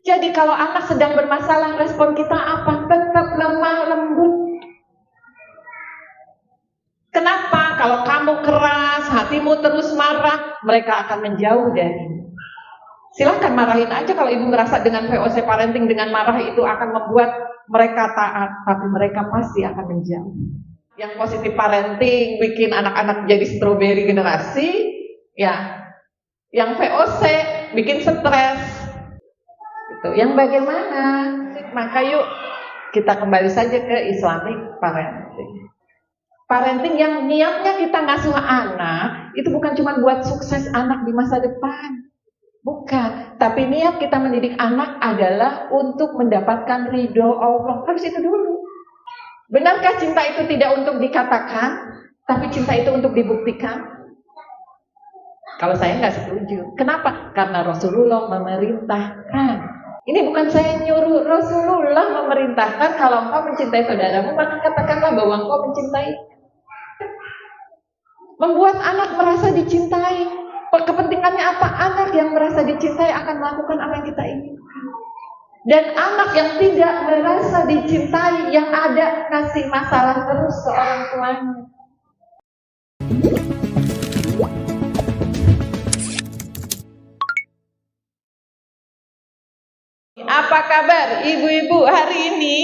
Jadi kalau anak sedang bermasalah, respon kita apa? Tetap lemah lembut. Kenapa? Kalau kamu keras, hatimu terus marah, mereka akan menjauh darimu. Silahkan marahin aja kalau ibu merasa dengan VOC parenting, dengan marah itu akan membuat mereka taat, tapi mereka pasti akan menjauh. Yang positif parenting bikin anak-anak jadi stroberi generasi, ya. Yang VOC bikin stres. Gitu. Yang bagaimana? Maka yuk kita kembali saja ke Islamic parenting. Parenting yang niatnya kita ngasuh anak itu bukan cuma buat sukses anak di masa depan. Bukan, tapi niat kita mendidik anak adalah untuk mendapatkan ridho Allah. Harus itu dulu. Benarkah cinta itu tidak untuk dikatakan, tapi cinta itu untuk dibuktikan? Kalau saya nggak setuju. Kenapa? Karena Rasulullah memerintahkan. Ini bukan saya nyuruh, Rasulullah memerintahkan kalau engkau mencintai saudaramu, maka katakanlah bahwa engkau mencintai. Membuat anak merasa dicintai. Kepentingannya apa? Anak yang merasa dicintai akan melakukan apa yang kita inginkan. Dan anak yang tidak merasa dicintai, yang ada kasih masalah terus ke orang tuanya. Apa kabar ibu-ibu hari ini?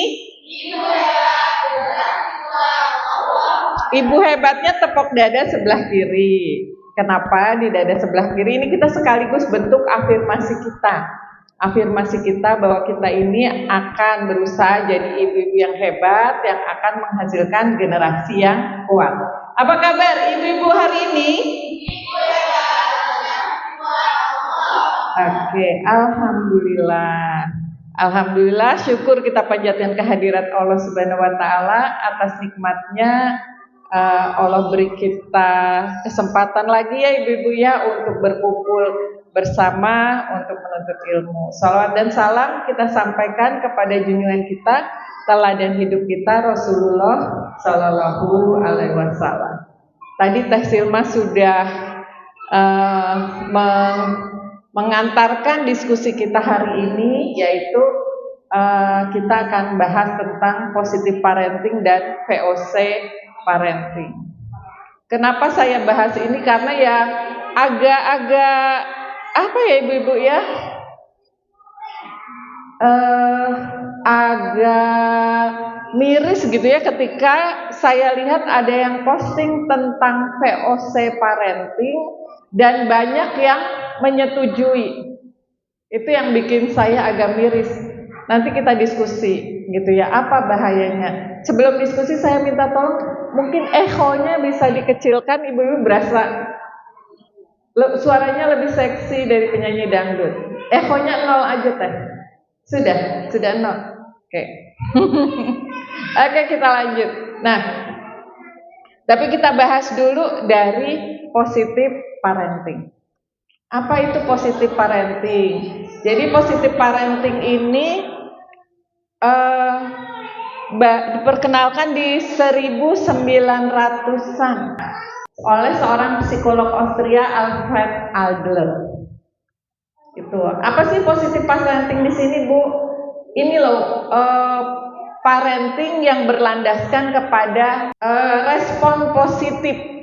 Ibu hebatnya tepuk dada sebelah kiri. Kenapa di dada sebelah kiri? Ini kita sekaligus bentuk afirmasi kita. Afirmasi kita bahwa kita ini akan berusaha jadi ibu-ibu yang hebat, yang akan menghasilkan generasi yang kuat. Apa kabar ibu-ibu hari ini? Oke, alhamdulillah. Alhamdulillah, syukur kita panjatkan kehadirat Allah Subhanahu wa taala atas nikmatnya. Allah beri kita kesempatan lagi ya ibu-ibu ya untuk berkumpul bersama untuk menuntut ilmu. Salawat dan salam kita sampaikan kepada junjungan kita, teladan hidup kita Rasulullah Shallallahu Alaihi Wasallam. Tadi Teh Silma sudah mengantarkan diskusi kita hari ini, yaitu kita akan bahas tentang positive parenting dan VOC parenting. Kenapa saya bahas ini? Karena ya agak-agak apa ya ibu-ibu ya, agak miris gitu ya ketika saya lihat ada yang posting tentang VOC parenting dan banyak yang menyetujui. Itu yang bikin saya agak miris. Nanti kita diskusi gitu ya, apa bahayanya. Sebelum diskusi saya minta tolong, mungkin echonya bisa dikecilkan, ibu-ibu berasa suaranya lebih seksi dari penyanyi dangdut. Echonya 0 aja Teh. Sudah 0. Oke. Oke, kita lanjut. Nah, tapi kita bahas dulu dari positive parenting. Apa itu positive parenting? Jadi positive parenting ini diperkenalkan di 1900-an oleh seorang psikolog Austria, Alfred Adler. Itu apa sih positive parenting di sini, Bu? Ini loh parenting yang berlandaskan kepada respon positif.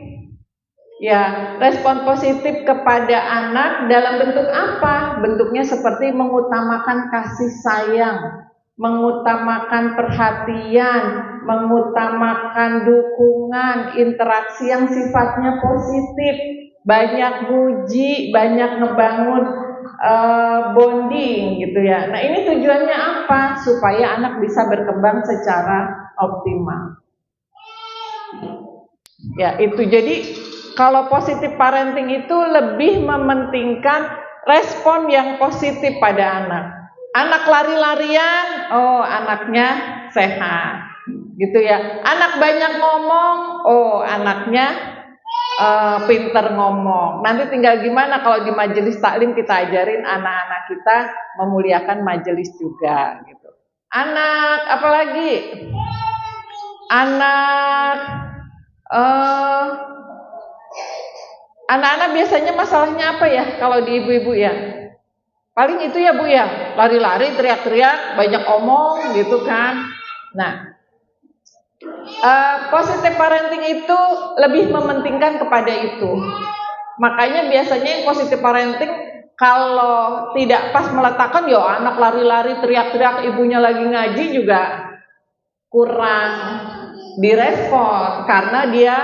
Ya, respon positif kepada anak dalam bentuk apa? Bentuknya seperti mengutamakan kasih sayang, mengutamakan perhatian, mengutamakan dukungan, interaksi yang sifatnya positif, banyak muji, banyak ngebangun bonding gitu ya. Nah, ini tujuannya apa? Supaya anak bisa berkembang secara optimal. Ya, itu jadi kalau positive parenting itu lebih mementingkan respon yang positif pada anak. Anak lari-larian, oh anaknya sehat, gitu ya. Anak banyak ngomong, oh anaknya pinter ngomong. Nanti tinggal gimana kalau di majelis taklim kita ajarin anak-anak kita memuliakan majelis juga, gitu. Anak apalagi? Anak-anak biasanya masalahnya apa ya kalau di ibu-ibu ya? Paling itu ya Bu ya, lari-lari, teriak-teriak, banyak omong gitu kan. Nah, positive parenting itu lebih mementingkan kepada itu. Makanya biasanya yang positive parenting kalau tidak pas meletakkan, ya anak lari-lari, teriak-teriak, ibunya lagi ngaji juga kurang direspon karena dia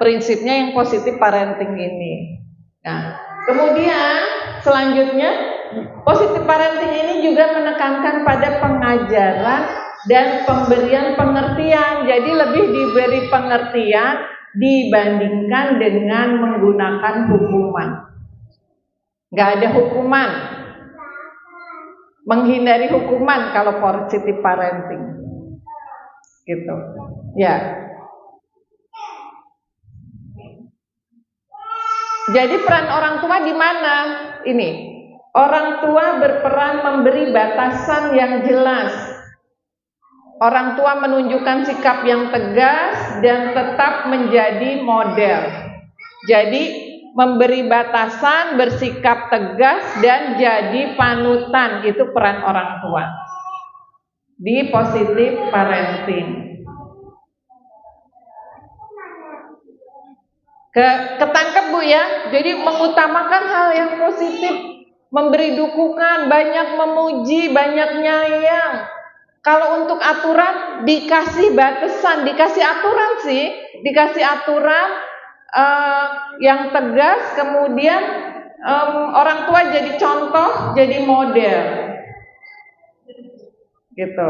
prinsipnya yang positive parenting ini. Nah, kemudian selanjutnya positive parenting ini juga menekankan pada pengajaran dan pemberian pengertian. Jadi lebih diberi pengertian dibandingkan dengan menggunakan hukuman. Nggak ada hukuman. Menghindari hukuman kalau positive parenting. Gitu. Ya. Jadi peran orang tua di mana? Ini. Orang tua berperan memberi batasan yang jelas. Orang tua menunjukkan sikap yang tegas dan tetap menjadi model. Jadi memberi batasan, bersikap tegas dan jadi panutan, itu peran orang tua di positive parenting. Ketangkep Bu ya. Jadi mengutamakan hal yang positif, memberi dukungan, banyak memuji, banyak nyayang. Kalau untuk aturan dikasih batasan, dikasih aturan sih, dikasih aturan yang tegas, kemudian orang tua jadi contoh, jadi model, gitu.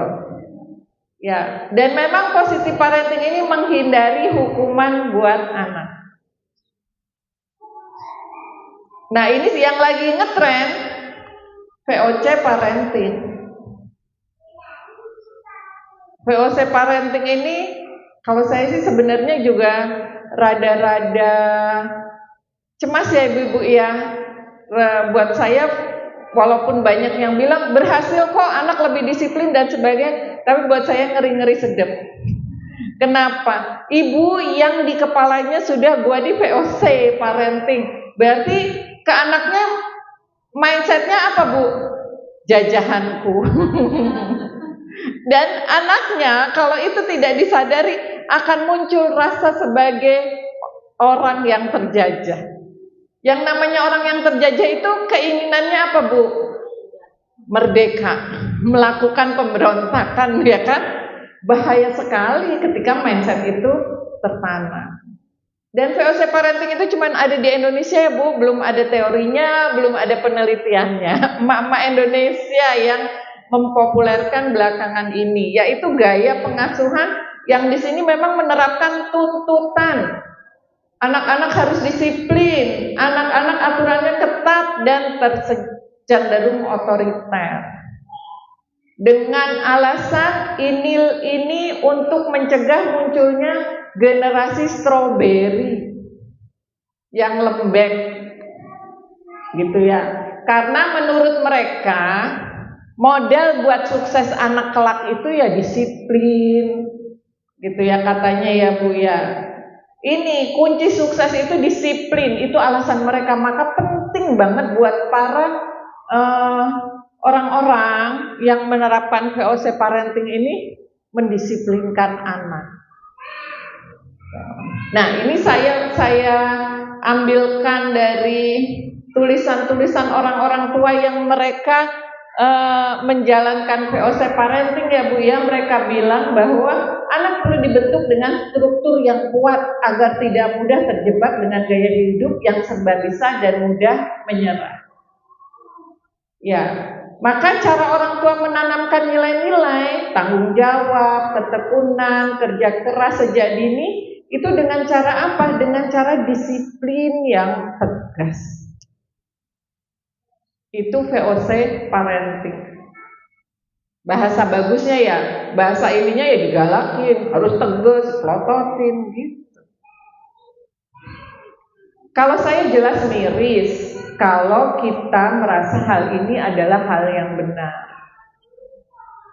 Ya, dan memang positive parenting ini menghindari hukuman buat anak. Nah, ini yang lagi ngetren VOC parenting. VOC parenting ini kalau saya sih sebenarnya juga rada-rada cemas ya ibu-ibu ya. Buat saya walaupun banyak yang bilang berhasil kok anak lebih disiplin dan sebagainya, tapi buat saya ngeri-ngeri sedep. Kenapa? Ibu yang di kepalanya sudah gua di VOC parenting, berarti ke anaknya mindsetnya apa Bu? Jajahanku. Dan anaknya kalau itu tidak disadari akan muncul rasa sebagai orang yang terjajah. Yang namanya orang yang terjajah itu keinginannya apa Bu? Merdeka, melakukan pemberontakan, ya kan? Bahaya sekali ketika mindset itu tertanam. Dan VOC parenting itu cuma ada di Indonesia ya Bu, belum ada teorinya, belum ada penelitiannya. Emak-emak Indonesia yang mempopulerkan belakangan ini, yaitu gaya pengasuhan yang di sini memang menerapkan tuntutan. Anak-anak harus disiplin, anak-anak aturannya ketat dan cenderung otoriter. Dengan alasan ini untuk mencegah munculnya generasi stroberi yang lembek, gitu ya. Karena menurut mereka model buat sukses anak kelak itu ya disiplin, gitu ya katanya ya Bu ya. Ini kunci sukses itu disiplin, itu alasan mereka. Maka penting banget buat para orang-orang yang menerapkan VOC parenting ini mendisiplinkan anak. Nah, ini saya ambilkan dari tulisan-tulisan orang-orang tua yang mereka menjalankan VOC parenting ya Bu ya. Mereka bilang bahwa anak perlu dibentuk dengan struktur yang kuat agar tidak mudah terjebak dengan gaya hidup yang serba bisa dan mudah menyerah. Ya, maka cara orang tua menanamkan nilai-nilai tanggung jawab, ketekunan, kerja keras sejak dini itu dengan cara apa? Dengan cara disiplin yang tegas. Itu VOC parenting. Bahasa bagusnya ya, bahasa ininya ya digalakin, harus tegas, pelototin gitu. Kalau saya jelas miris kalau kita merasa hal ini adalah hal yang benar.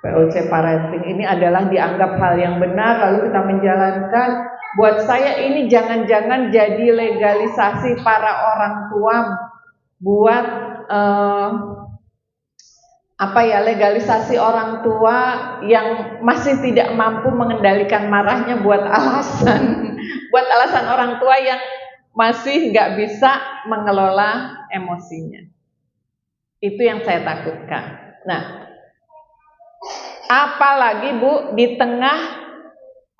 VOC parenting ini adalah dianggap hal yang benar lalu kita menjalankan. Buat saya ini jangan-jangan jadi legalisasi para orang tua buat legalisasi orang tua yang masih tidak mampu mengendalikan marahnya buat alasan orang tua yang masih nggak bisa mengelola emosinya. Itu yang saya takutkan. Nah, apalagi Bu, di tengah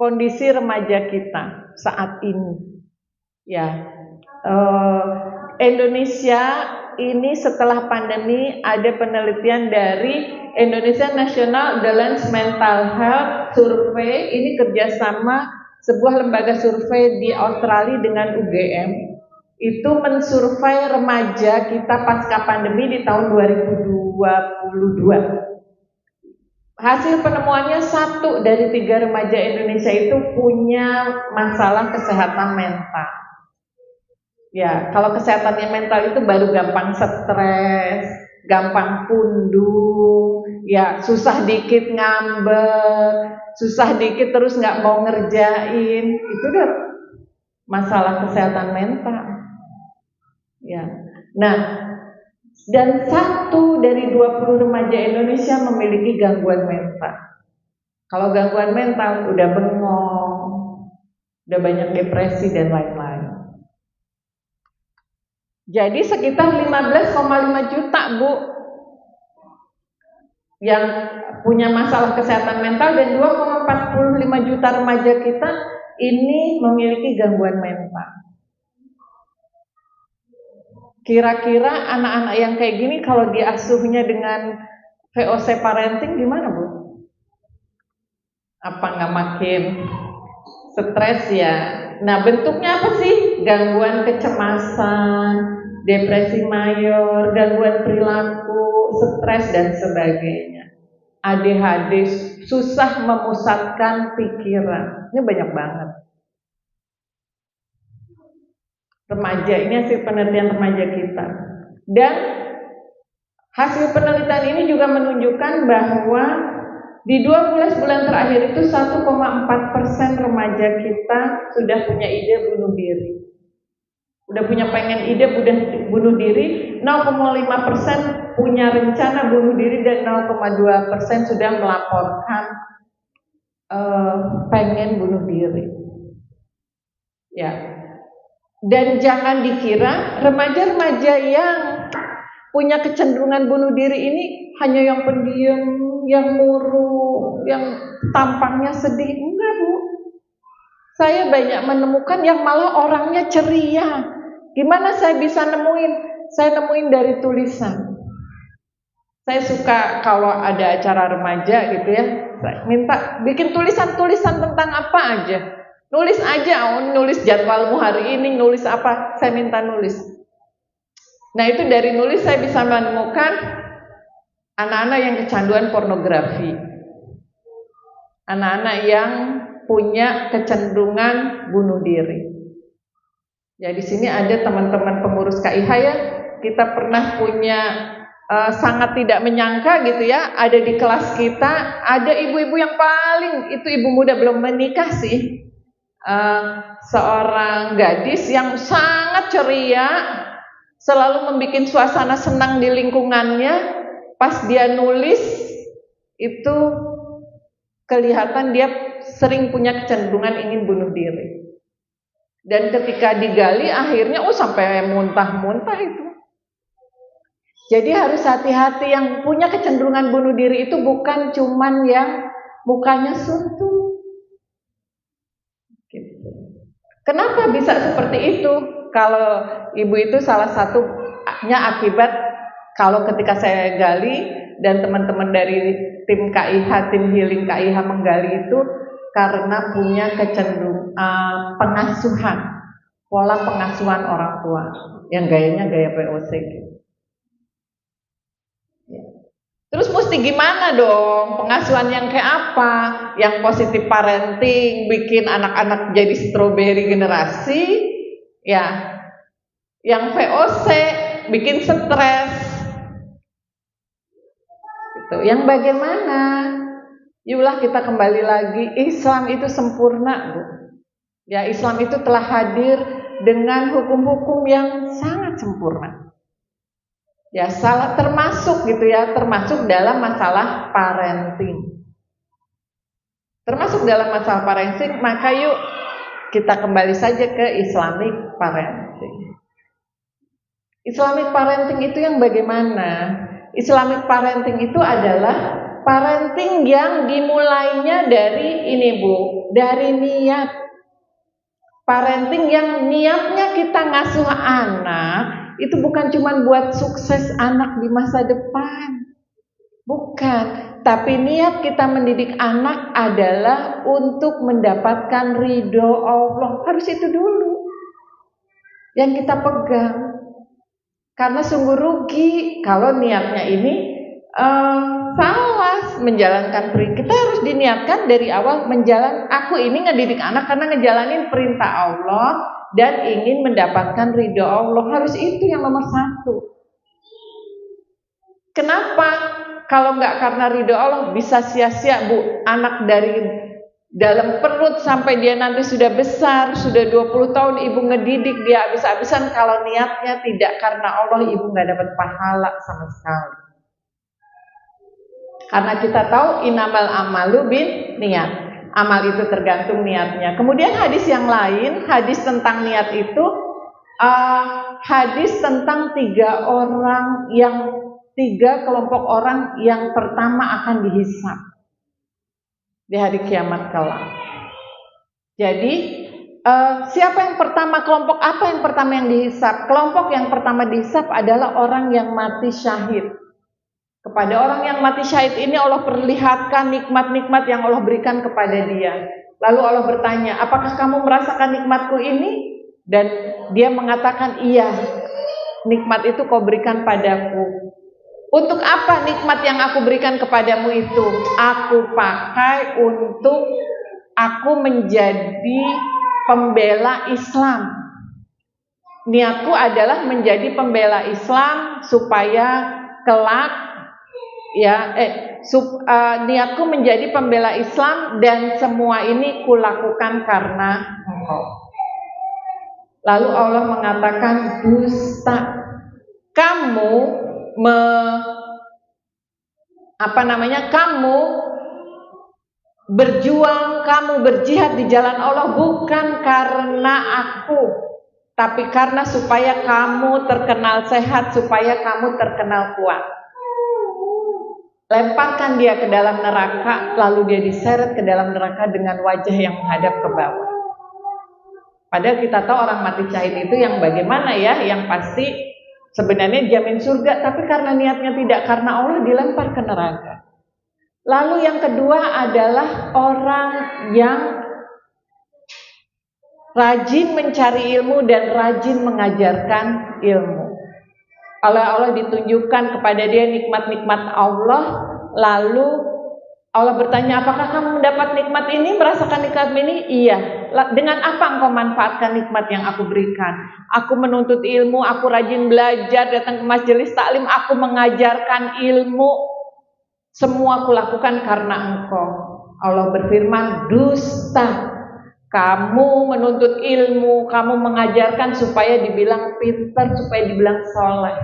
kondisi remaja kita saat ini, ya, Indonesia ini setelah pandemi ada penelitian dari Indonesia National Alliance Mental Health Survey, ini kerjasama sebuah lembaga survei di Australia dengan UGM, itu mensurvei remaja kita pasca pandemi di tahun 2022. Hasil penemuannya 1 dari 3 remaja Indonesia itu punya masalah kesehatan mental. Ya, kalau kesehatannya mental itu baru gampang stres, gampang pundung, ya susah dikit ngambek, susah dikit terus nggak mau ngerjain, itu udah masalah kesehatan mental. Ya, nah, dan 1 dari 20 remaja Indonesia memiliki gangguan mental. Kalau gangguan mental udah bengong, udah banyak depresi dan lain-lain. Jadi sekitar 15,5 juta Bu yang punya masalah kesehatan mental, dan 2,45 juta remaja kita ini memiliki gangguan mental. Kira-kira anak-anak yang kayak gini kalau diasuhnya dengan VOC parenting gimana Bu? Apa nggak makin stres ya? Nah, bentuknya apa sih? Gangguan kecemasan, depresi mayor, gangguan perilaku, stres dan sebagainya. ADHD, susah memusatkan pikiran. Ini banyak banget. Remaja, ini hasil penelitian remaja kita. Dan hasil penelitian ini juga menunjukkan bahwa di 12 bulan terakhir itu 1,4% remaja kita sudah punya ide bunuh diri. Udah punya pengen ide bunuh diri, 0,5% punya rencana bunuh diri, dan 0,2% sudah melaporkan pengen bunuh diri. Ya. Dan jangan dikira remaja-remaja yang punya kecenderungan bunuh diri ini hanya yang pendiam, yang murung, yang tampangnya sedih. Enggak Bu, saya banyak menemukan yang malah orangnya ceria. Gimana saya bisa nemuin? Saya nemuin dari tulisan. Saya suka kalau ada acara remaja gitu ya, saya minta bikin tulisan-tulisan tentang apa aja. Nulis aja, nulis jadwalmu hari ini, nulis apa, saya minta nulis. Nah, itu dari nulis saya bisa menemukan anak-anak yang kecanduan pornografi, anak-anak yang punya kecenderungan bunuh diri. Ya, di sini ada teman-teman pengurus KIH ya, kita pernah punya sangat tidak menyangka gitu ya, ada di kelas kita ada ibu-ibu yang paling, itu ibu muda belum menikah sih, seorang gadis yang sangat ceria, selalu membuat suasana senang di lingkungannya. Pas dia nulis itu kelihatan dia sering punya kecenderungan ingin bunuh diri. Dan ketika digali akhirnya sampai muntah-muntah itu. Jadi harus hati-hati, yang punya kecenderungan bunuh diri itu bukan cuman yang mukanya suntuk. Gitu. Kenapa bisa seperti itu? Kalau ibu itu salah satunya akibat, kalau ketika saya gali dan teman-teman dari tim KIH, tim healing KIH menggali itu karena punya kecenderungan pengasuhan, pola pengasuhan orang tua yang gayanya gaya VOC gitu. Terus mesti gimana dong? Pengasuhan yang kayak apa? Yang positif parenting, bikin anak-anak jadi stroberi generasi, ya. Yang VOC, bikin stres. Gitu. Yang bagaimana? Yulah kita kembali lagi, Islam itu sempurna, Bu. Ya, Islam itu telah hadir dengan hukum-hukum yang sangat sempurna. Ya, salah termasuk gitu ya, termasuk dalam masalah parenting. Termasuk dalam masalah parenting, maka yuk kita kembali saja ke Islamic parenting. Islamic parenting itu yang bagaimana? Islamic parenting itu adalah parenting yang dimulainya dari ini Bu, dari niat. Parenting yang niatnya kita ngasuh anak itu bukan cuma buat sukses anak di masa depan. Bukan, tapi niat kita mendidik anak adalah untuk mendapatkan ridho Allah. Harus itu dulu yang kita pegang. Karena sungguh rugi kalau niatnya ini salah menjalankan perintah. Kita harus diniatkan dari awal aku ini ngedidik anak karena ngejalanin perintah Allah dan ingin mendapatkan ridho Allah. Harus itu yang nomor satu. Kenapa? Kalau nggak karena ridho Allah bisa sia-sia Bu. Anak dari dalam perut sampai dia nanti sudah besar, sudah 20 tahun ibu ngedidik dia habis-habisan, kalau niatnya tidak karena Allah, ibu nggak dapat pahala sama sekali. Karena kita tahu innamal amalu bin niat. Amal itu tergantung niatnya. Kemudian hadis yang lain, hadis tentang niat itu hadis tentang tiga kelompok orang yang pertama akan dihisab di hari kiamat kelak. Jadi siapa yang pertama, kelompok apa yang pertama yang dihisab? Kelompok yang pertama dihisab adalah orang yang mati syahid. Kepada orang yang mati syahid ini Allah perlihatkan nikmat-nikmat yang Allah berikan kepada dia. Lalu Allah bertanya, apakah kamu merasakan nikmatku ini? Dan dia mengatakan, iya, nikmat itu kau berikan padaku. Untuk apa nikmat yang aku berikan kepadamu itu? Aku pakai untuk aku menjadi pembela Islam. Niatku adalah menjadi pembela Islam supaya kelak niatku menjadi pembela Islam dan semua ini kulakukan karena Engkau. Lalu Allah mengatakan, dusta. Kamu kamu berjuang, kamu berjihad di jalan Allah bukan karena aku, tapi karena supaya kamu terkenal sehat, supaya kamu terkenal kuat. Lemparkan dia ke dalam neraka, lalu dia diseret ke dalam neraka dengan wajah yang menghadap ke bawah. Padahal kita tahu orang mati syahid itu yang bagaimana ya, yang pasti sebenarnya jamin surga, tapi karena niatnya tidak karena Allah, dilempar ke neraka. Lalu yang kedua adalah orang yang rajin mencari ilmu dan rajin mengajarkan ilmu. Oleh Allah ditunjukkan kepada dia nikmat-nikmat Allah, lalu Allah bertanya, apakah kamu mendapat nikmat ini, merasakan nikmat ini? Iya. Dengan apa engkau manfaatkan nikmat yang aku berikan? Aku menuntut ilmu, aku rajin belajar, datang ke majelis taklim, aku mengajarkan ilmu. Semua aku lakukan karena engkau. Allah berfirman, dusta. Kamu menuntut ilmu, kamu mengajarkan supaya dibilang pintar, supaya dibilang soleh.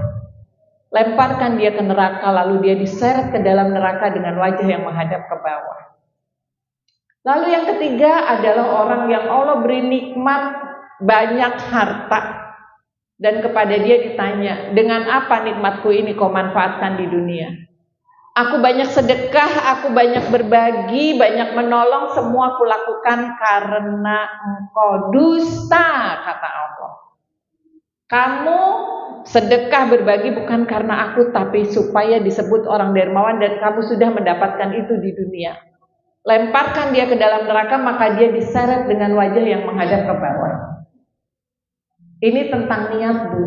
Lemparkan dia ke neraka, lalu dia diseret ke dalam neraka dengan wajah yang menghadap ke bawah. Lalu yang ketiga adalah orang yang Allah beri nikmat banyak harta, dan kepada dia ditanya, dengan apa nikmatku ini kau manfaatkan di dunia? Aku banyak sedekah, aku banyak berbagi, banyak menolong, semua aku lakukan karena engkau. Dusta, kata Allah. Kamu sedekah berbagi bukan karena aku, tapi supaya disebut orang dermawan, dan kamu sudah mendapatkan itu di dunia. Lemparkan dia ke dalam neraka, maka dia diseret dengan wajah yang menghadap ke bawah. Ini tentang niat, Bu.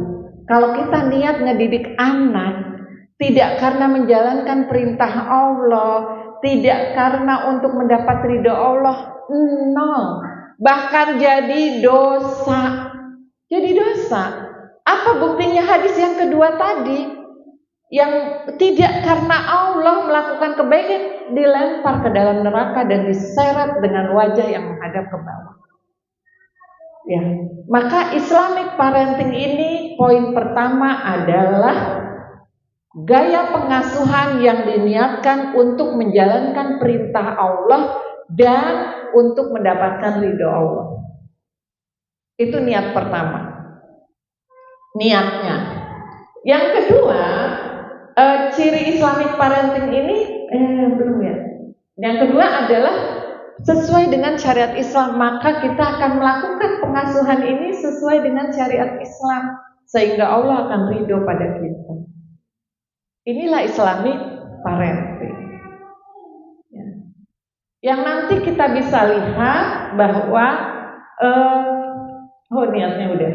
Kalau kita niat ngedidik anak, tidak karena menjalankan perintah Allah, tidak karena untuk mendapat ridho Allah, nol. Bahkan jadi dosa. Jadi dosa. Apa buktinya hadis yang kedua tadi? Yang tidak karena Allah melakukan kebaikan, dilempar ke dalam neraka dan diseret dengan wajah yang menghadap ke bawah. Ya, maka Islamic parenting ini poin pertama adalah Gaya pengasuhan yang diniatkan untuk menjalankan perintah Allah dan untuk mendapatkan ridho Allah. Itu niat pertama. Niatnya. Yang kedua, ciri Islamic parenting ini belum ya. Yang kedua adalah sesuai dengan syariat Islam, maka kita akan melakukan pengasuhan ini sesuai dengan syariat Islam sehingga Allah akan ridho pada kita. Inilah Islamic parenting. Yang nanti kita bisa lihat bahwa niatnya udah.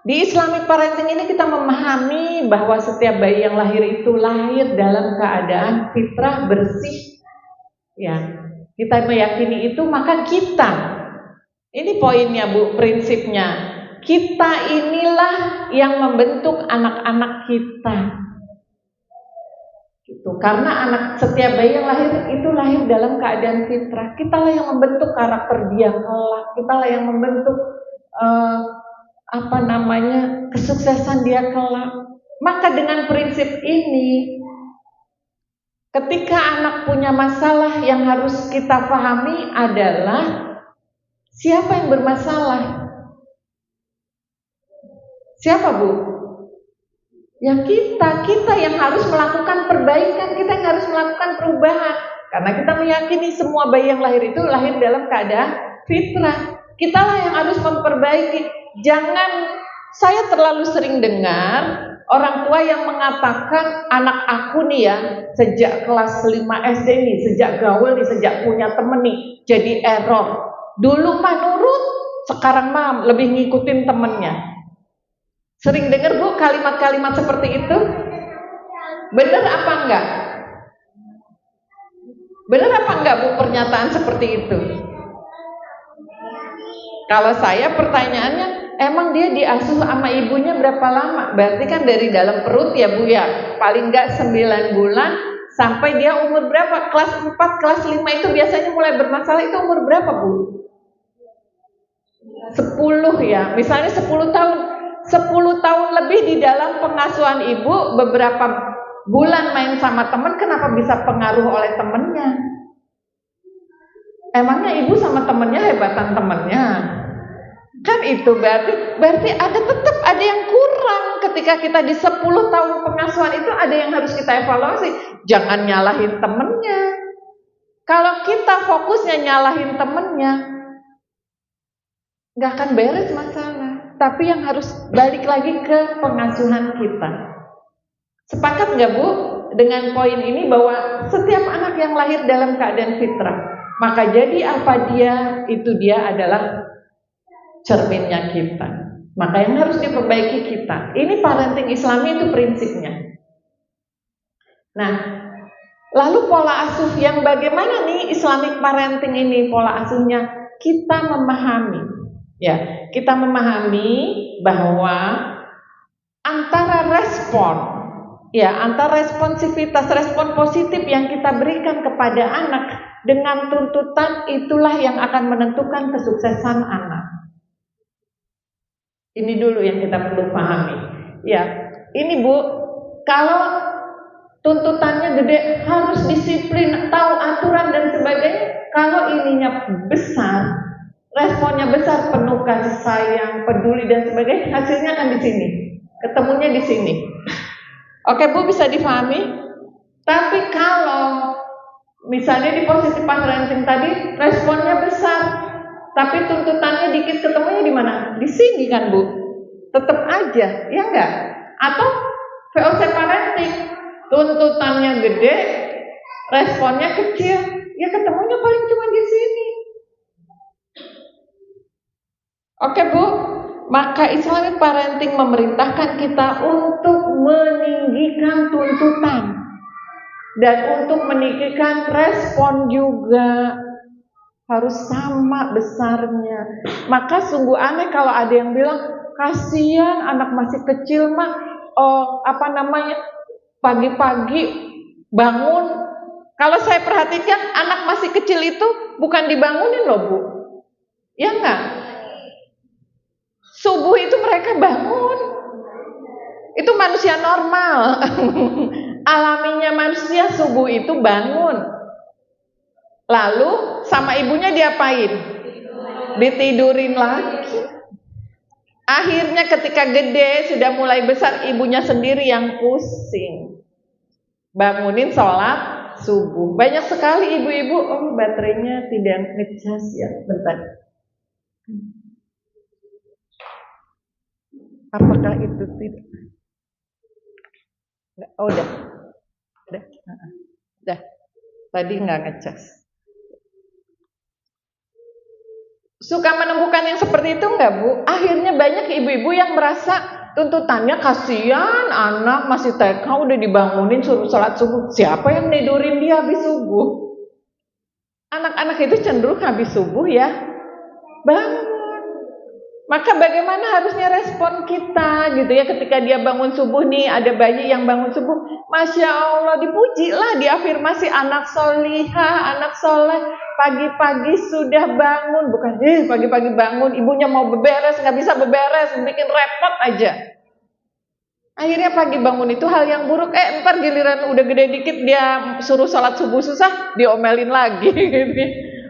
Di Islamic parenting ini kita memahami bahwa setiap bayi yang lahir itu lahir dalam keadaan fitrah bersih. Ya, kita meyakini itu, maka kita, ini poinnya Bu, prinsipnya, kita inilah yang membentuk anak-anak kita. Gitu. Karena setiap bayi yang lahir itu lahir dalam keadaan fitrah. Kitalah yang membentuk karakter dia kelak, kitalah yang membentuk kesuksesan dia kelak. Maka dengan prinsip ini, ketika anak punya masalah, yang harus kita pahami adalah siapa yang bermasalah? Siapa Bu? Ya kita yang harus melakukan perbaikan, kita yang harus melakukan perubahan. Karena kita meyakini semua bayi yang lahir itu lahir dalam keadaan fitrah. Kitalah yang harus memperbaiki. Jangan, saya terlalu sering dengar orang tua yang mengatakan anak aku nih ya sejak kelas 5 SD nih, sejak gaul nih, sejak punya temen nih jadi error. Dulu mah nurut, sekarang mah lebih ngikutin temennya. Sering dengar Bu kalimat-kalimat seperti itu? Benar apa enggak? Benar apa enggak Bu pernyataan seperti itu? Kalau saya pertanyaannya, emang dia diasuh sama ibunya berapa lama? Berarti kan dari dalam perut ya Bu ya, paling enggak 9 bulan sampai dia umur berapa? Kelas 4, kelas 5 itu biasanya mulai bermasalah, itu umur berapa Bu? 10 ya, misalnya 10 tahun. 10 tahun lebih di dalam pengasuhan ibu, beberapa bulan main sama teman, kenapa bisa pengaruh oleh temennya? Emangnya ibu sama temennya hebatan temennya? Kan itu berarti tetap ada yang kurang ketika kita di 10 tahun pengasuhan itu, ada yang harus kita evaluasi. Jangan nyalahin temennya. Kalau kita fokusnya nyalahin temennya, nggak akan beres masalah. Tapi yang harus balik lagi ke pengasuhan kita. Sepakat nggak Bu dengan poin ini bahwa setiap anak yang lahir dalam keadaan fitrah, maka jadi apa dia, itu dia adalah cerminnya kita. Maka yang harus diperbaiki kita. Ini parenting Islami itu prinsipnya. Nah, lalu pola asuh yang bagaimana nih Islamic parenting ini pola asuhnya? Kita memahami. Ya, kita memahami bahwa antara responsivitas, respon positif yang kita berikan kepada anak dengan tuntutan, itulah yang akan menentukan kesuksesan anak. Ini dulu yang kita perlu pahami. Ya, ini Bu, kalau tuntutannya gede, harus disiplin, tahu aturan dan sebagainya. Kalau ininya besar, responnya besar, penuh kasih sayang, peduli dan sebagainya, hasilnya akan di sini, ketemunya di sini. Oke Bu, bisa difahami? Tapi kalau misalnya di posisi parenting tadi, responnya besar, tapi tuntutannya dikit, ketemunya di mana? Di sini kan Bu? Tetap aja, ya enggak? Atau VOC parenting, tuntutannya gede, responnya kecil, ya ketemunya paling cuma di sini. Oke Bu, maka Islamic parenting memerintahkan kita untuk meninggikan tuntutan dan untuk meninggikan respon juga, harus sama besarnya. Maka sungguh aneh kalau ada yang bilang, kasihan anak masih kecil mah, pagi-pagi bangun. Kalau saya perhatikan anak masih kecil itu bukan dibangunin loh Bu, ya enggak? Subuh itu mereka bangun. Itu manusia normal. Alaminya manusia subuh itu bangun. Lalu sama ibunya diapain? Ditidurin lagi. Akhirnya ketika gede, sudah mulai besar, ibunya sendiri yang pusing. Bangunin sholat subuh. Banyak sekali ibu-ibu, baterainya tidak ngecas ya. Bentar. Apakah itu tidak? Udah. Tadi nggak ngecas. Suka menemukan yang seperti itu nggak, Bu? Akhirnya banyak ibu-ibu yang merasa tuntutannya kasihan, anak masih TK udah dibangunin suruh sholat subuh. Siapa yang tidurin dia habis subuh? Anak-anak itu cenderung habis subuh ya bangun. Maka bagaimana harusnya respon kita gitu ya ketika dia bangun subuh nih, ada bayi yang bangun subuh, Masya Allah, dipujilah, diafirmasi anak solihah, anak soleh, pagi-pagi sudah bangun, bukan pagi-pagi bangun, ibunya mau beberes, nggak bisa beberes, bikin repot aja. Akhirnya pagi bangun itu hal yang buruk, ntar giliran udah gede dikit dia suruh sholat subuh susah, diomelin lagi gitu.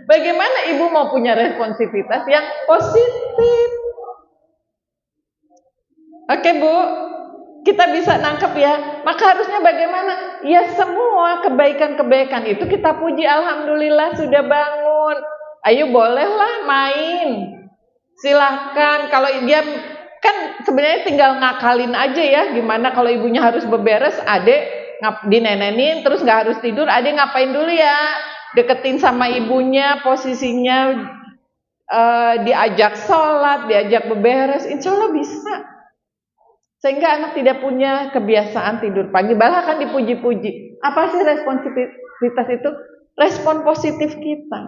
Bagaimana ibu mau punya responsivitas yang positif? Oke Bu, kita bisa nangkep ya. Maka harusnya bagaimana? Ya semua kebaikan-kebaikan itu kita puji, alhamdulillah sudah bangun. Ayo bolehlah main. Silahkan. Kalau dia kan sebenarnya tinggal ngakalin aja ya. Gimana kalau ibunya harus beberes, adek dinenenin terus nggak harus tidur, adek ngapain dulu ya? Deketin sama ibunya, posisinya diajak sholat, diajak beberes, insya Allah bisa. Sehingga anak tidak punya kebiasaan tidur pagi, bahkan dipuji-puji. Apa sih responsivitas itu? Respon positif kita.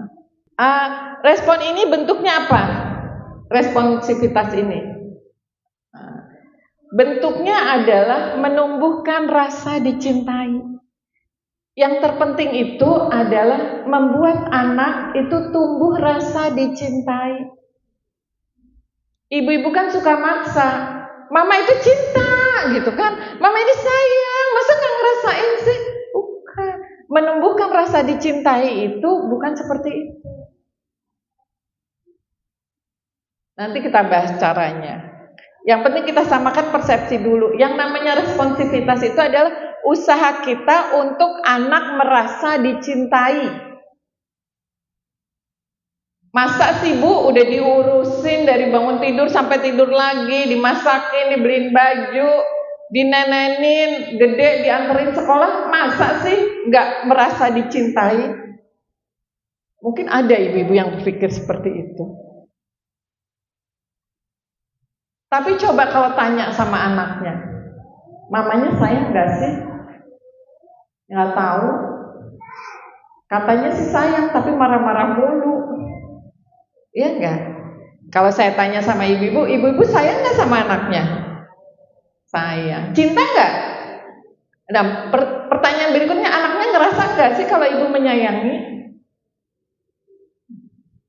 Respon ini bentuknya apa? Responsivitas ini bentuknya adalah menumbuhkan rasa dicintai. Yang terpenting itu adalah membuat anak itu tumbuh rasa dicintai. Ibu-ibu kan suka maksa, mama itu cinta gitu kan, mama ini sayang, masa gak ngerasain sih? Bukan. Menumbuhkan rasa dicintai itu bukan seperti itu. Nanti kita bahas caranya. Yang penting kita samakan persepsi dulu. Yang namanya responsivitas itu adalah usaha kita untuk anak merasa dicintai. Masa sih Bu udah diurusin dari bangun tidur sampai tidur lagi, dimasakin, dibeliin baju, dinenenin, gede dianterin sekolah, masa sih nggak merasa dicintai? Mungkin ada ibu-ibu yang berpikir seperti itu. Tapi coba kalau tanya sama anaknya, mamanya sayang nggak sih? Nggak tahu. Katanya sih sayang, tapi marah-marah mulu. Iya enggak? Kalau saya tanya sama ibu-ibu, ibu-ibu sayang enggak sama anaknya? Sayang. Cinta enggak? Nah, pertanyaan berikutnya, anaknya ngerasa enggak sih kalau ibu menyayangi?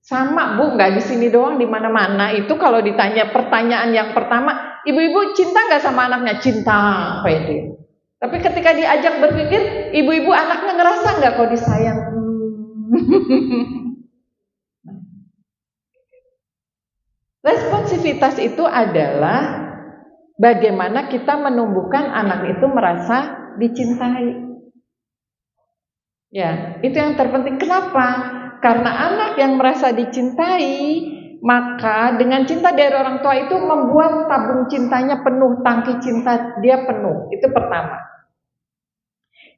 Sama Bu, enggak di sini doang, di mana-mana. Itu kalau ditanya pertanyaan yang pertama, ibu-ibu cinta enggak sama anaknya? Cinta, pede. Tapi ketika diajak berpikir, ibu-ibu anaknya ngerasa enggak kalau disayang? Responsivitas itu adalah bagaimana kita menumbuhkan anak itu merasa dicintai. Ya, itu yang terpenting. Kenapa? Karena anak yang merasa dicintai, maka dengan cinta dari orang tua itu membuat tabung cintanya penuh, tangki cinta dia penuh. Itu pertama.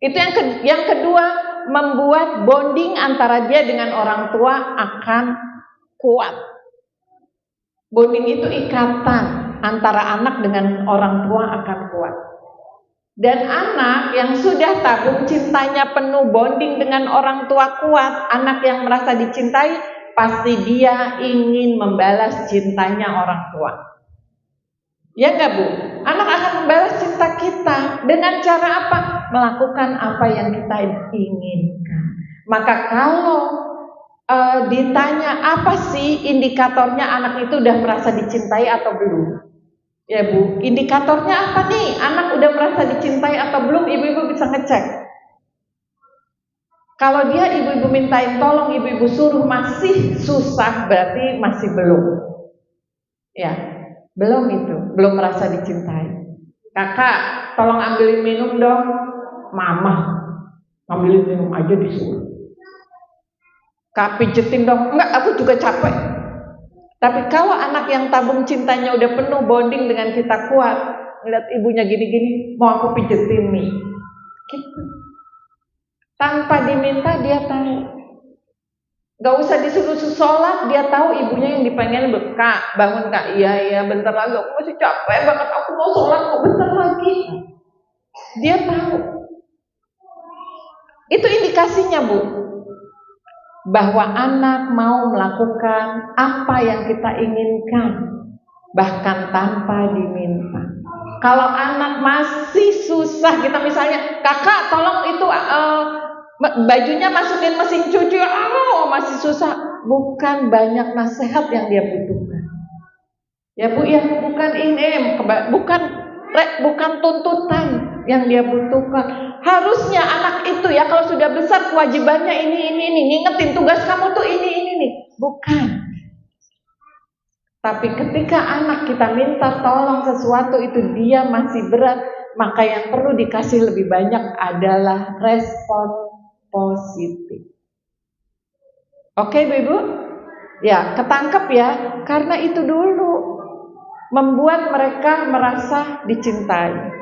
Itu yang kedua, membuat bonding antara dia dengan orang tua akan kuat. Bonding itu ikatan antara anak dengan orang tua akan kuat. Dan anak yang sudah tabung cintanya penuh, bonding dengan orang tua kuat, anak yang merasa dicintai, pasti dia ingin membalas cintanya orang tua. Ya enggak Bu? Anak akan membalas cinta kita dengan cara apa? Melakukan apa yang kita inginkan. Maka kalau ditanya apa sih indikatornya anak itu udah merasa dicintai atau belum? Ya Bu, indikatornya apa nih? Anak udah merasa dicintai atau belum? Ibu-ibu bisa ngecek. Kalau dia ibu-ibu mintain tolong, ibu-ibu suruh masih susah, berarti masih belum. Ya, belum itu, belum merasa dicintai. Kakak, tolong ambilin minum dong. Mama, ambilin minum aja disuruh. Kak, pijetin dong. Enggak, aku juga capek. Tapi kalau anak yang tabung cintanya udah penuh, bonding dengan kita kuat, ngeliat ibunya gini-gini, mau aku pijetin nih, gitu. Tanpa diminta dia tahu. Gak usah disuruh sholat, dia tahu ibunya yang dipengen. Kak, bangun Kak. Iya, bentar lagi, aku masih capek banget, aku mau sholat, mau bentar lagi. Dia tahu. Itu indikasinya Bu, bahwa anak mau melakukan apa yang kita inginkan, bahkan tanpa diminta. Kalau anak masih susah, kita misalnya, kakak tolong itu bajunya masukin mesin cuci, masih susah. Bukan banyak nasihat yang dia butuhkan. Ya Bu, ya bukan ini, bukan tuntutan yang dia butuhkan. Harusnya anak itu ya kalau sudah besar kewajibannya ini, ngingetin tugas kamu tuh ini nih. Bukan. Tapi ketika anak kita minta tolong sesuatu itu dia masih berat, maka yang perlu dikasih lebih banyak adalah respon positif. Oke Bu-ibu? Ya, ketangkep ya. Karena itu dulu membuat mereka merasa dicintai.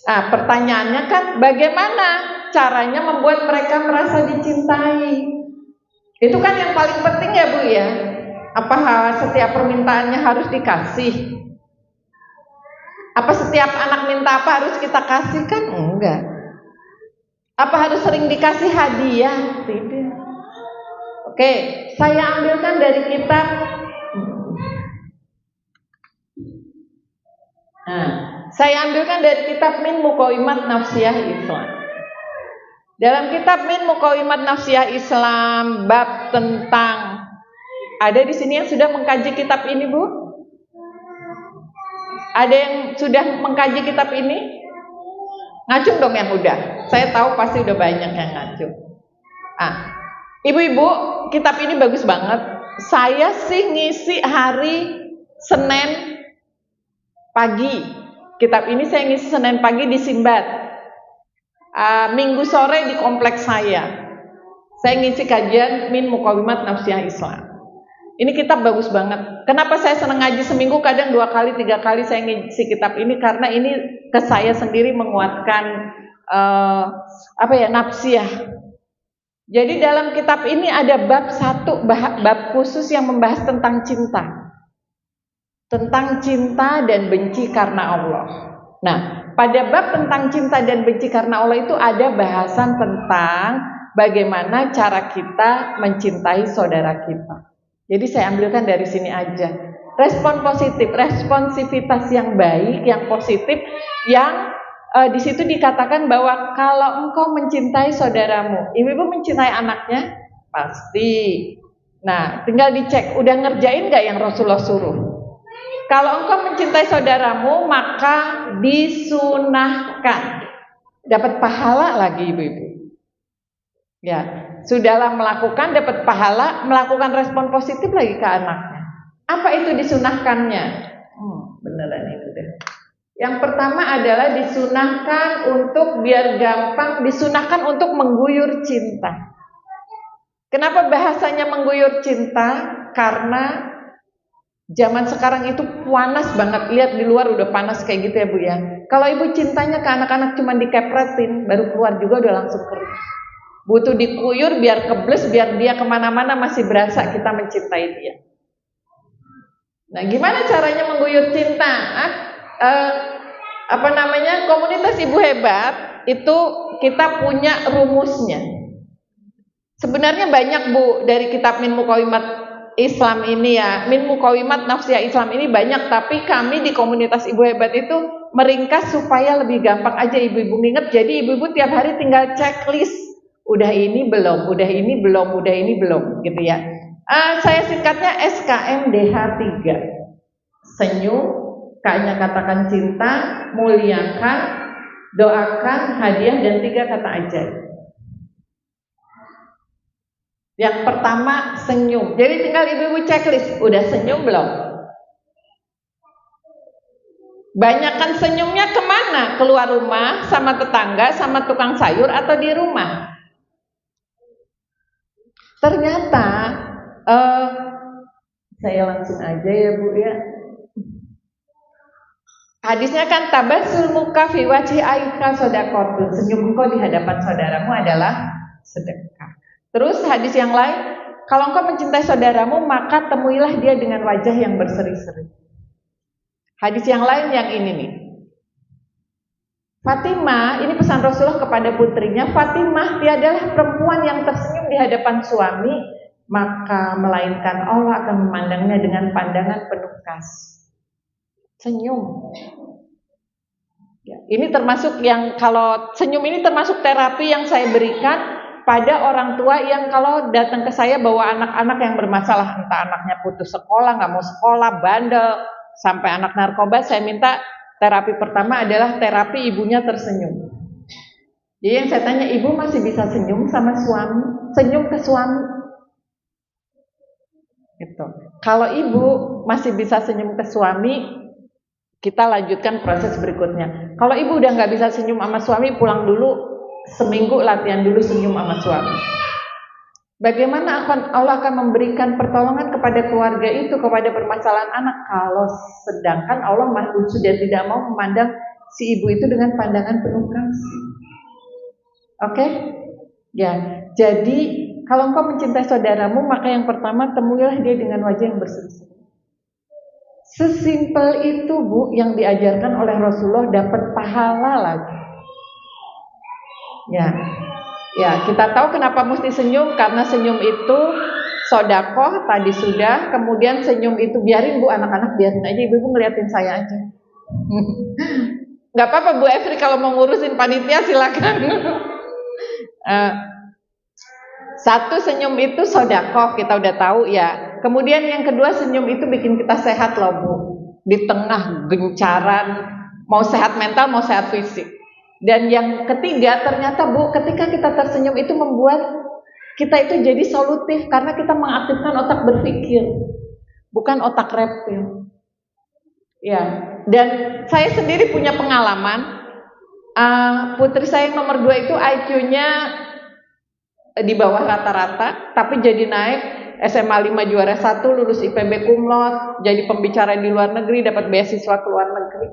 Nah, pertanyaannya kan bagaimana caranya membuat mereka merasa dicintai? Itu kan yang paling penting ya Bu ya. Apa setiap permintaannya harus dikasih? Apa setiap anak minta apa harus kita kasih? Kan enggak. Apa harus sering dikasih hadiah? Tidak. Oke, saya ambilkan dari kitab. Saya ambilkan dari kitab Min Muqawimat Nafsiyah Islam. Dalam kitab Min Muqawimat Nafsiyah Islam bab tentang, ada di sini yang sudah mengkaji kitab ini Bu? Ada yang sudah mengkaji kitab ini? Ngacung dong yang udah. Saya tahu pasti udah banyak yang ngacung. Ibu-ibu, kitab ini bagus banget. Saya sih ngisi hari Senin pagi. Kitab ini saya ngisi Senin pagi di Simbat. Minggu sore di kompleks saya ngisi kajian Min Muqawimat Nafsiyah Islam. Ini kitab bagus banget. Kenapa saya senang ngaji seminggu, kadang 2 kali 3 kali saya ngisi kitab ini? Karena ini ke saya sendiri menguatkan nafsiyah. Jadi dalam kitab ini ada bab 1, bab khusus yang membahas tentang cinta. Tentang cinta dan benci karena Allah. Nah, pada bab tentang cinta dan benci karena Allah itu ada bahasan tentang bagaimana cara kita mencintai saudara kita. Jadi saya ambilkan dari sini aja. Respon positif, responsivitas yang baik, yang positif, yang di situ dikatakan bahwa kalau engkau mencintai saudaramu, ibu-ibu mencintai anaknya? Pasti. Nah, tinggal dicek, udah ngerjain gak yang Rasulullah suruh? Kalau engkau mencintai saudaramu, maka disunahkan. Dapat pahala lagi ibu-ibu. Ya, sudahlah melakukan, dapat pahala, melakukan respon positif lagi ke anaknya. Apa itu disunahkannya? Beneran itu deh. Yang pertama adalah disunahkan untuk, biar gampang, disunahkan untuk mengguyur cinta. Kenapa bahasanya mengguyur cinta? Karena zaman sekarang itu panas banget. Lihat di luar udah panas kayak gitu ya Bu ya. Kalau ibu cintanya ke anak-anak cuma dikepretin, baru keluar juga udah langsung kering. Butuh dikuyur biar kebles, biar dia kemana-mana masih berasa kita mencintai dia. Nah, gimana caranya mengguyur cinta? Komunitas Ibu Hebat itu kita punya rumusnya. Sebenarnya banyak Bu dari kitab Min Muqawimat Islam ini ya, Min Muqawimat Nafsiyah Islam ini banyak, tapi kami di komunitas Ibu Hebat itu meringkas supaya lebih gampang aja ibu-ibu nginget. Jadi ibu-ibu tiap hari tinggal checklist, udah ini belum, udah ini belum, udah ini belum, gitu ya. Saya singkatnya SKMDH 3. Senyum, K-nya katakan cinta, muliakan, doakan, hadiah, dan 3 kata ajaib. Yang pertama senyum. Jadi tinggal ibu-ibu checklist, udah senyum belum? Banyakan senyumnya kemana? Keluar rumah, sama tetangga, sama tukang sayur, atau di rumah? Ternyata saya langsung aja ya Bu ya. Hadisnya kan tabasul muka fi wajhi aika sodakotun. Senyum engkau di hadapan saudaramu adalah sedekah. Terus hadis yang lain, kalau engkau mencintai saudaramu maka temuilah dia dengan wajah yang berseri-seri. Hadis yang lain yang ini nih. Fatimah, ini pesan Rasulullah kepada putrinya, Fatimah tiadalah perempuan yang tersenyum di hadapan suami, maka melainkan Allah akan memandangnya dengan pandangan penuh kasih. Senyum. Ya, ini termasuk yang kalau senyum ini termasuk terapi yang saya berikan pada orang tua yang kalau datang ke saya bawa anak-anak yang bermasalah, entah anaknya putus sekolah, nggak mau sekolah, bandel, sampai anak narkoba, saya minta terapi pertama adalah terapi ibunya tersenyum. Jadi yang saya tanya, ibu masih bisa senyum sama suami? Senyum ke suami. Gitu. Kalau ibu masih bisa senyum ke suami, kita lanjutkan proses berikutnya. Kalau ibu udah nggak bisa senyum sama suami, pulang dulu, seminggu latihan dulu senyum sama suami. Bagaimana Allah akan memberikan pertolongan kepada keluarga itu, kepada permasalahan anak, kalau sedangkan Allah sudah tidak mau memandang si ibu itu dengan pandangan penuh kasih. Oke? Ya, jadi kalau engkau mencintai saudaramu, maka yang pertama temuilah dia dengan wajah yang berseri-seri. Sesimpel itu Bu, yang diajarkan oleh Rasulullah, dapat pahala lagi. Ya, kita tahu kenapa mesti senyum, karena senyum itu sodakoh tadi sudah. Kemudian senyum itu biarin Bu, anak-anak biarin aja, ibu ngeliatin saya aja. Gak apa-apa Bu Efri, kalau mau ngurusin panitia silakan. Satu, senyum itu sodakoh, kita udah tahu ya. Kemudian yang kedua, senyum itu bikin kita sehat loh Bu. Di tengah gencaran, mau sehat mental, mau sehat fisik. Dan yang ketiga, ternyata Bu, ketika kita tersenyum itu membuat kita itu jadi solutif, karena kita mengaktifkan otak berpikir, bukan otak reptil. Ya, dan saya sendiri punya pengalaman. Putri saya yang nomor 2 itu IQ-nya di bawah rata-rata, tapi jadi naik. SMA 5 juara 1, lulus IPB cum laude, jadi pembicara di luar negeri, dapat beasiswa ke luar negeri.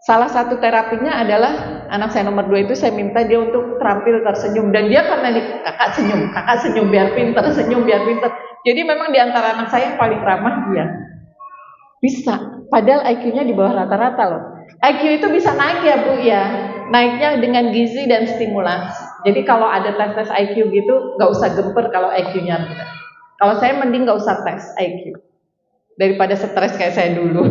Salah satu terapinya adalah anak saya nomor 2 itu saya minta dia untuk terampil tersenyum, dan dia karena kakak senyum biar pinter, senyum biar pinter. Jadi memang di antara anak saya yang paling ramah dia. Bisa, padahal IQ-nya di bawah rata-rata loh. IQ itu bisa naik ya Bu ya, naiknya dengan gizi dan stimulasi. Jadi kalau ada tes IQ gitu, nggak usah gemper kalau IQ-nya rendah. Kalau saya mending nggak usah tes IQ daripada stres kayak saya dulu.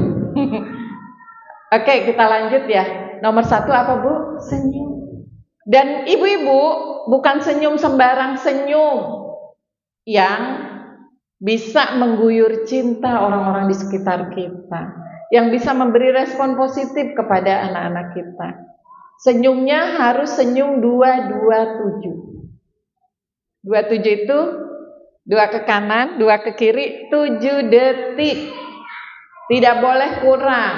Oke, kita lanjut ya. Nomor 1 apa Bu? Senyum. Dan ibu-ibu bukan senyum sembarang senyum, yang bisa mengguyur cinta orang-orang di sekitar kita, yang bisa memberi respon positif kepada anak-anak kita. Senyumnya harus senyum 227. 27 itu 2 ke kanan, 2 ke kiri, 7 detik. Tidak boleh kurang.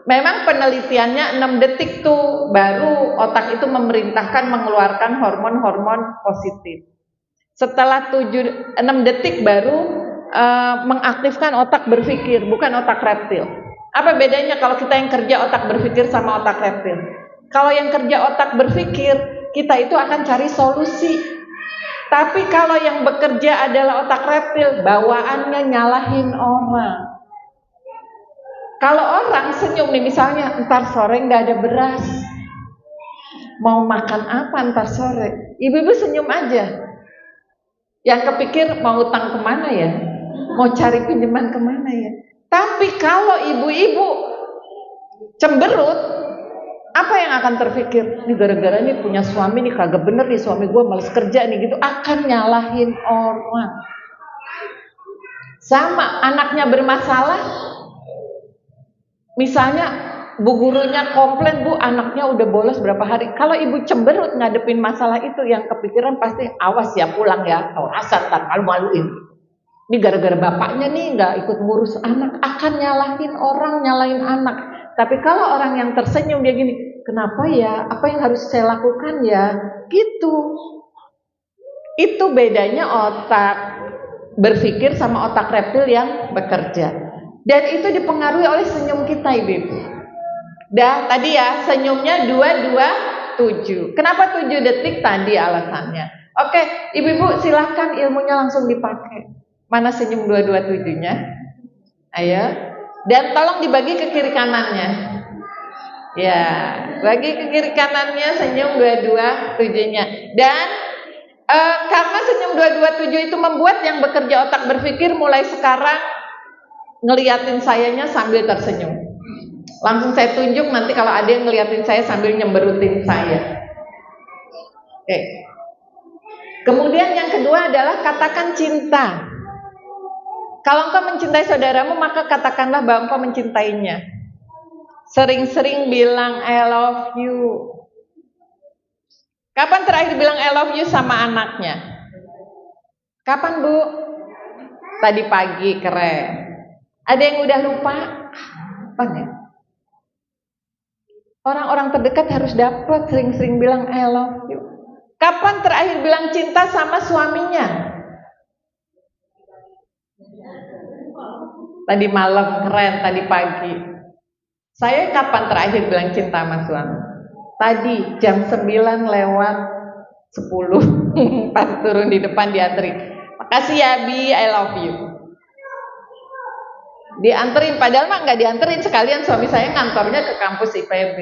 Memang penelitiannya 6 detik tuh baru otak itu memerintahkan mengeluarkan hormon-hormon positif. Setelah 6 detik baru mengaktifkan otak berpikir, bukan otak reptil. Apa bedanya kalau kita yang kerja otak berpikir sama otak reptil? Kalau yang kerja otak berpikir, kita itu akan cari solusi. Tapi kalau yang bekerja adalah otak reptil, bawaannya nyalahin orang. Kalau orang senyum nih, misalnya ntar sore nggak ada beras, mau makan apa ntar sore, ibu-ibu senyum aja. Yang kepikir mau utang kemana ya, mau cari pinjaman kemana ya. Tapi kalau ibu-ibu cemberut, apa yang akan terpikir? Nih gara-gara nih punya suami nih kagak bener nih, suami gue males kerja nih gitu, akan nyalahin orang. Sama anaknya bermasalah, Misalnya bu gurunya komplain, bu anaknya udah bolos berapa hari. Kalau ibu cemberut ngadepin masalah itu, yang kepikiran pasti awas ya pulang ya, awasan ntar malu-maluin. Ini gara-gara bapaknya nih nggak ikut ngurus anak, akan nyalahin orang, nyalahin anak. Tapi kalau orang yang tersenyum dia gini, kenapa ya? Apa yang harus saya lakukan ya? Gitu. Itu bedanya otak berpikir sama otak reptil yang bekerja. Dan itu dipengaruhi oleh senyum kita, ibu-ibu. Dah tadi ya, senyumnya 227. Kenapa 7 detik tadi alasannya? Oke, ibu-ibu silahkan ilmunya langsung dipakai. Mana senyum 227-nya? Ayo. Dan tolong dibagi ke kiri kanannya. Ya, bagi ke kiri kanannya senyum 227-nya. Dan karena senyum 227 itu membuat yang bekerja otak berpikir mulai sekarang ngeliatin sayanya sambil tersenyum. Langsung saya tunjuk nanti kalau ada yang ngeliatin saya sambil nyemberutin saya. Oke. Kemudian yang kedua adalah katakan cinta. Kalau engkau mencintai saudaramu, maka katakanlah bahwa engkau mencintainya. Sering-sering bilang I love you. Kapan terakhir bilang I love you sama anaknya? Kapan, Bu? Tadi pagi, keren. Ada yang udah lupa? Kapan ya? Orang-orang terdekat harus dapat sering-sering bilang I love you. Kapan terakhir bilang cinta sama suaminya? Tadi malam, keren, tadi pagi. Saya kapan terakhir bilang cinta sama suami? Tadi jam 9 lewat 10 pas turun di depan dianterin. Makasih ya Bi, I love you. Dianterin, padahal mah nggak dianterin, sekalian suami saya ngantornya ke kampus IPB.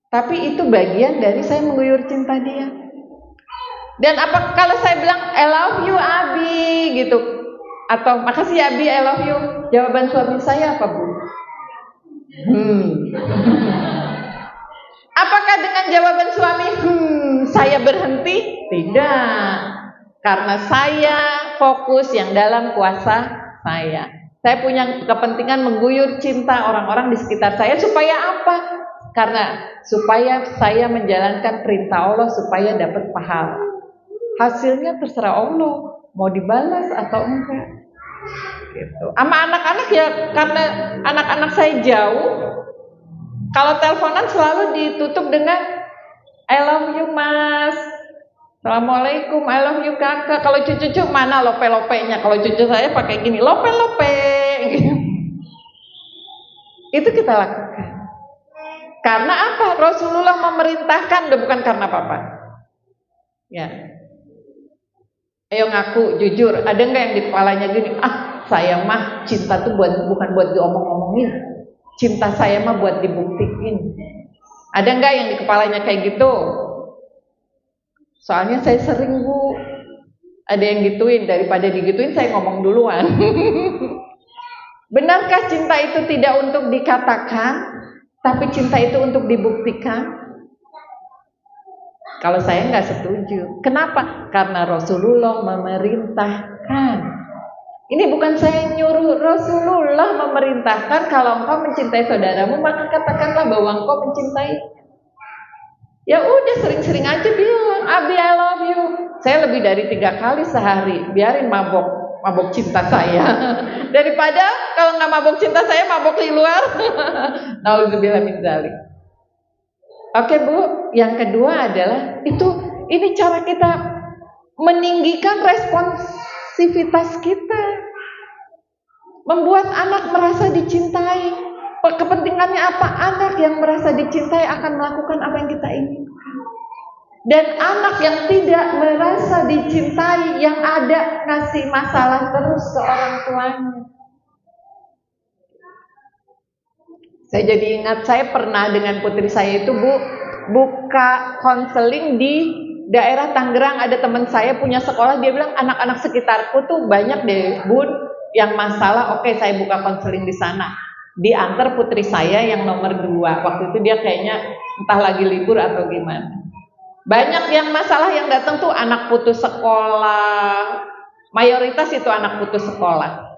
Tapi itu bagian dari saya mengguyur cinta dia. Dan apa kalau saya bilang I love you Abi gitu, atau makasih ya Abi, I love you, jawaban suami saya apa, Bu? Apakah dengan jawaban suami saya berhenti? Tidak, karena saya fokus yang dalam kuasa saya. Saya punya kepentingan mengguyur cinta orang-orang di sekitar saya. Supaya apa? Karena supaya saya menjalankan perintah Allah, supaya dapat pahala. Hasilnya terserah Allah, mau dibalas atau enggak. Gitu. Sama anak-anak ya, karena anak-anak saya jauh, kalau teleponan selalu ditutup dengan I love you mas, Assalamualaikum, I love you kakak. Kalau cucu-cucu mana lope-lopenya? Kalau cucu saya pakai gini, lope-lope gitu. Itu kita lakukan karena apa? Rasulullah memerintahkan, bukan karena apa-apa. Ya, ayo ngaku jujur. Ada nggak yang di kepalanya gini, saya mah cinta tuh bukan buat diomong-omongin, cinta saya mah buat dibuktiin. Ada nggak yang di kepalanya kayak gitu? Soalnya saya sering, Bu, ada yang gituin, daripada digituin saya ngomong duluan. Benarkah cinta itu tidak untuk dikatakan, tapi cinta itu untuk dibuktikan? Kalau saya nggak setuju. Kenapa? Karena Rasulullah memerintahkan. Ini bukan saya nyuruh, Rasulullah memerintahkan kalau engkau mencintai saudaramu, maka katakanlah bahwa engkau mencintai. Ya udah, sering-sering aja bilang Abi I love you. Saya lebih dari 3 kali sehari. Biarin mabok cinta saya. Daripada kalau nggak mabok cinta saya, mabok di luar. Nauzubillah min dzalik. Oke Bu, yang kedua adalah ini cara kita meninggikan responsivitas kita, membuat anak merasa dicintai. Kepentingannya apa? Anak yang merasa dicintai akan melakukan apa yang kita inginkan. Dan anak yang tidak merasa dicintai, yang ada ngasih masalah terus ke orang tuanya. Saya jadi ingat, saya pernah dengan putri saya itu, Bu, buka konseling di daerah Tangerang. Ada teman saya punya sekolah, dia bilang anak-anak sekitarku tuh banyak deh, Bun, yang masalah. Oke, saya buka konseling di sana. Diantar putri saya yang nomor 2. Waktu itu dia kayaknya entah lagi libur atau gimana. Banyak yang masalah yang datang tuh anak putus sekolah. Mayoritas itu anak putus sekolah.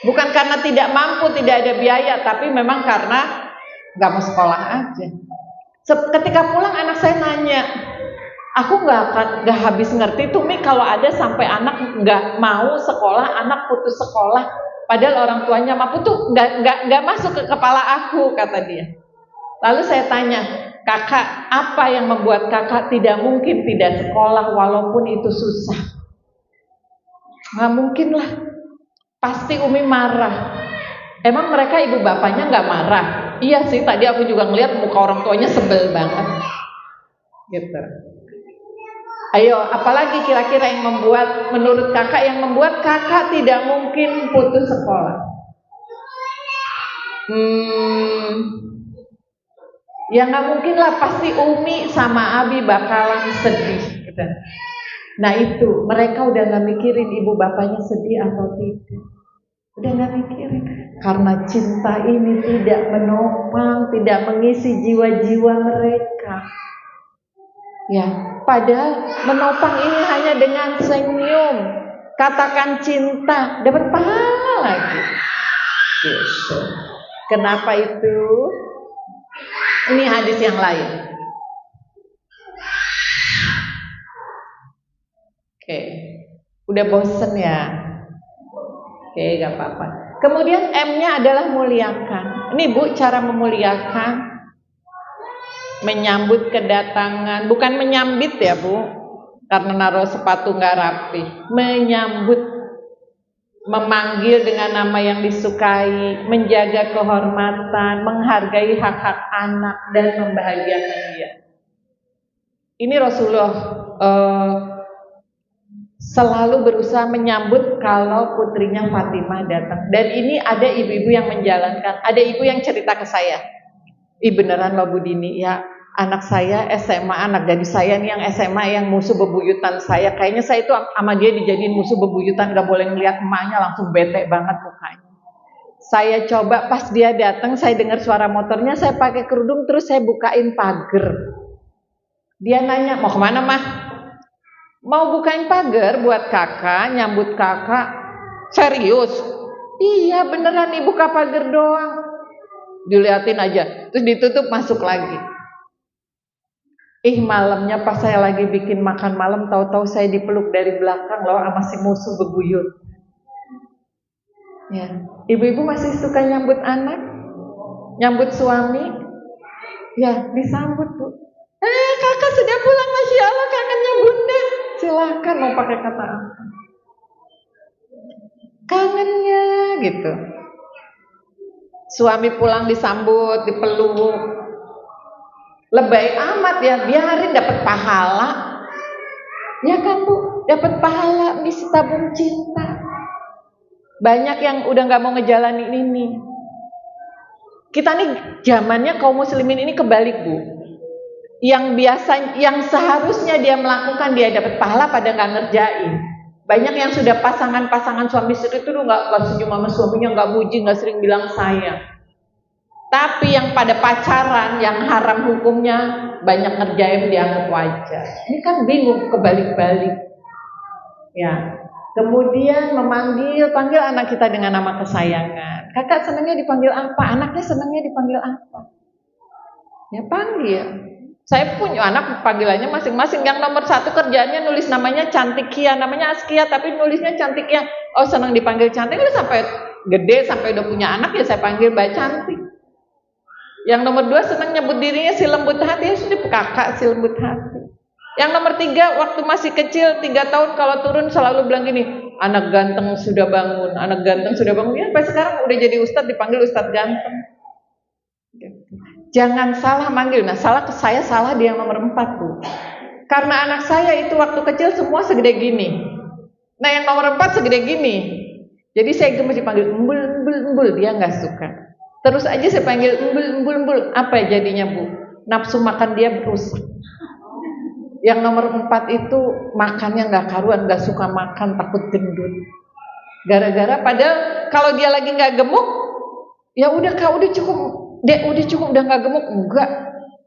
Bukan karena tidak mampu, tidak ada biaya, tapi memang karena nggak mau sekolah aja. Ketika pulang anak saya nanya, aku nggak habis ngerti tuh Mi kalau ada sampai anak nggak mau sekolah, anak putus sekolah, padahal orang tuanya mampu tuh nggak masuk ke kepala aku, kata dia. Lalu saya tanya, kakak, apa yang membuat kakak tidak mungkin tidak sekolah walaupun itu susah? Nggak mungkin lah, pasti Umi marah. Emang mereka ibu bapaknya nggak marah? Iya sih, tadi aku juga ngeliat muka orang tuanya sebel banget. Gitu. Ayo, apalagi kira-kira yang membuat, menurut kakak, yang membuat kakak tidak mungkin putus sekolah? Ya nggak mungkin lah, pasti Umi sama Abi bakalan sedih. Gitu. Nah itu, mereka udah nggak mikirin ibu bapaknya sedih atau tidak. Udah gak mikirin, karena cinta ini tidak menopang, tidak mengisi jiwa-jiwa mereka. Ya, padahal menopang ini hanya dengan senyum, katakan cinta, dapat pahala lagi. Gitu. Kenapa itu? Ini hadis yang lain. Oke, udah bosen ya? Oke, gak apa-apa. Kemudian M-nya adalah muliakan. Ini Bu, cara memuliakan. Menyambut kedatangan. Bukan menyambit ya Bu, karena naruh sepatu gak rapi. Menyambut. Memanggil dengan nama yang disukai. Menjaga kehormatan. Menghargai hak-hak anak. Dan membahagiakan dia. Ini Rasulullah selalu berusaha menyambut kalau putrinya Fatimah datang. Dan ini ada ibu-ibu yang menjalankan. Ada ibu yang cerita ke saya, beneran loh Bu Dini ya, anak saya SMA, anak gadis saya nih yang SMA, yang musuh bebuyutan saya. Kayaknya saya itu sama dia dijadiin musuh bebuyutan, gak boleh ngeliat emaknya, langsung bete banget mukanya. Saya coba pas dia datang, saya dengar suara motornya, saya pakai kerudung, terus saya bukain pagar. Dia nanya, mau kemana mah? Mau bukain pagar buat kakak, nyambut kakak. Serius? Iya beneran nih, buka pagar doang. Diliatin aja, terus ditutup, masuk lagi. Malamnya pas saya lagi bikin makan malam, tahu-tahu saya dipeluk dari belakang loh sama si musuh bebuyut. Ya, ibu-ibu masih suka nyambut anak, nyambut suami. Ya, disambut Bu. Kakak sudah pulang, Masya Allah, kangennya Bunda. Silahkan mau pakai kata apa, kangennya gitu. Suami pulang disambut, dipeluk. Lebay amat ya, biarin dapat pahala. Ya kan Bu, dapat pahala, misi tabung cinta. Banyak yang udah gak mau ngejalanin ini. Kita nih zamannya kaum muslimin ini kebalik Bu. Yang seharusnya dia melakukan, dia dapat pahala, pada nggak ngerjain. Banyak yang sudah pasangan suami istri itu nggak senyum sama suaminya, nggak muji, nggak sering bilang sayang. Tapi yang pada pacaran, yang haram hukumnya, banyak ngerjain, dianggap wajar. Ini kan bingung, kebalik-balik. Ya. Kemudian panggil anak kita dengan nama kesayangan. Kakak senangnya dipanggil apa? Anaknya senangnya dipanggil apa? Ya panggil. Saya punya anak, panggilannya masing-masing. Yang nomor 1 kerjaannya nulis namanya Cantikia, namanya Askia, tapi nulisnya Cantikia. Oh senang dipanggil cantik, udah sampai gede, sampai udah punya anak ya saya panggil Mbak Cantik. Yang nomor 2 senang nyebut dirinya si lembut hati, ya sudah kakak si lembut hati. Yang nomor 3 waktu masih kecil 3 tahun kalau turun selalu bilang gini, anak ganteng sudah bangun, anak ganteng sudah bangun. Ya sampai sekarang udah jadi ustadz dipanggil ustadz ganteng. Jangan salah manggil. Nah, saya salah di yang nomor 4 Bu. Karena anak saya itu waktu kecil semua segede gini. Nah, yang nomor 4 segede gini. Jadi saya gemes dipanggil embul, dia nggak suka. Terus aja saya panggil embul. Apa jadinya Bu? Nafsu makan dia berusak. Yang nomor 4 itu makannya nggak karuan, nggak suka makan, takut gendut. Gara-gara padahal kalau dia lagi nggak gemuk, ya udah Kak, udah cukup. Dek udah cukup, udah gak gemuk. Enggak,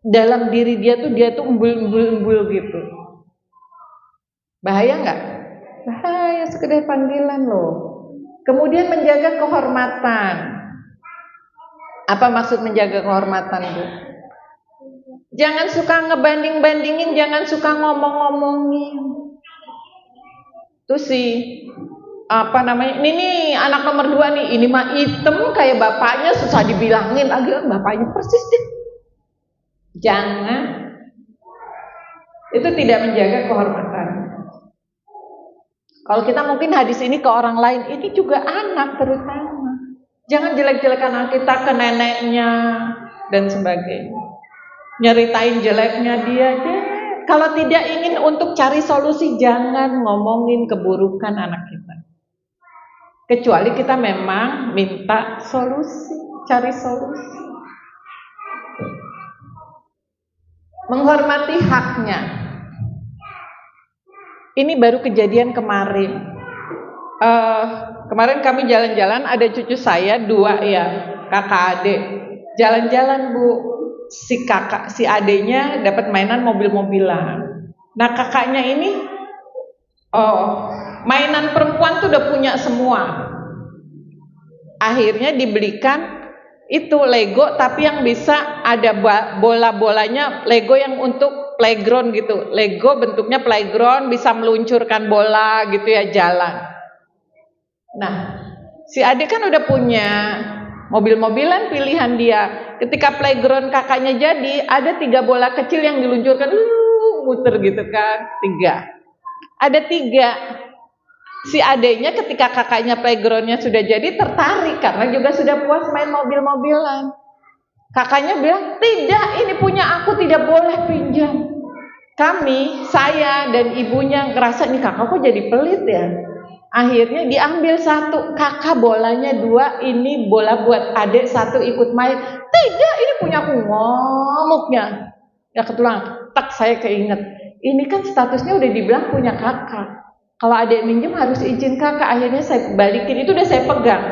dalam diri dia tuh embul gitu. Bahaya gak? Bahaya, sekedar panggilan loh. Kemudian menjaga kehormatan. Apa maksud menjaga kehormatan, Bu? Jangan suka ngebanding-bandingin, jangan suka ngomong-ngomongin. Tuh sih, apa namanya? Ini anak nomor 2 nih, ini mah hitam kayak bapaknya, susah dibilangin, agak bapaknya persis deh. Jangan. Itu tidak menjaga kehormatan. Kalau kita mungkin hadis ini ke orang lain, ini juga anak terutama. Jangan jelek-jelekan anak kita ke neneknya dan sebagainya. Nyeritain jeleknya dia. Kalau tidak ingin untuk cari solusi, jangan ngomongin keburukan anak kita. Kecuali kita memang minta solusi, cari solusi. Menghormati haknya. Ini baru kejadian kemarin. Kemarin kami jalan-jalan, ada cucu saya 2 ya, kakak adik. Jalan-jalan, Bu. Si adiknya dapat mainan mobil-mobilan. Nah, kakaknya ini mainan perempuan tuh udah punya semua. Akhirnya dibelikan itu Lego, tapi yang bisa ada bola-bolanya, Lego yang untuk playground gitu. Lego bentuknya playground, bisa meluncurkan bola gitu ya, jalan. Nah, si adik kan udah punya mobil-mobilan pilihan dia. Ketika playground kakaknya jadi, ada 3 bola kecil yang diluncurkan, muter gitu kan, 3. Ada 3. Si adiknya ketika kakaknya playgroundnya sudah jadi tertarik karena juga sudah puas main mobil-mobilan. Kakaknya bilang, tidak, ini punya aku, tidak boleh pinjam. Saya dan ibunya ngerasa nih kakak kok jadi pelit ya. Akhirnya diambil 1, kakak bolanya 2, ini bola buat adik 1 ikut main. Tidak, ini punya aku, ngomongnya. Ya ketulang, tak saya keinget. Ini kan statusnya udah dibilang punya kakak. Kalau adik minjem harus izin kakak. Akhirnya saya balikin, itu udah saya pegang.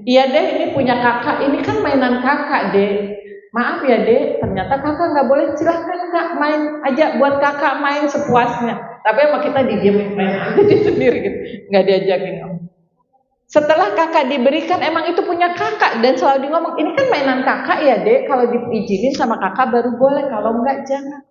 Iya deh, ini punya kakak, ini kan mainan kakak deh. Maaf ya deh, ternyata kakak nggak boleh, silahkan kak main aja, buat kakak main sepuasnya. Tapi emang kita didiemin main aja sendiri gitu, nggak diajakin om. Setelah kakak diberikan, emang itu punya kakak dan selalu ngomong, ini kan mainan kakak ya dek, kalau diizinin sama kakak baru boleh, kalau enggak jangan.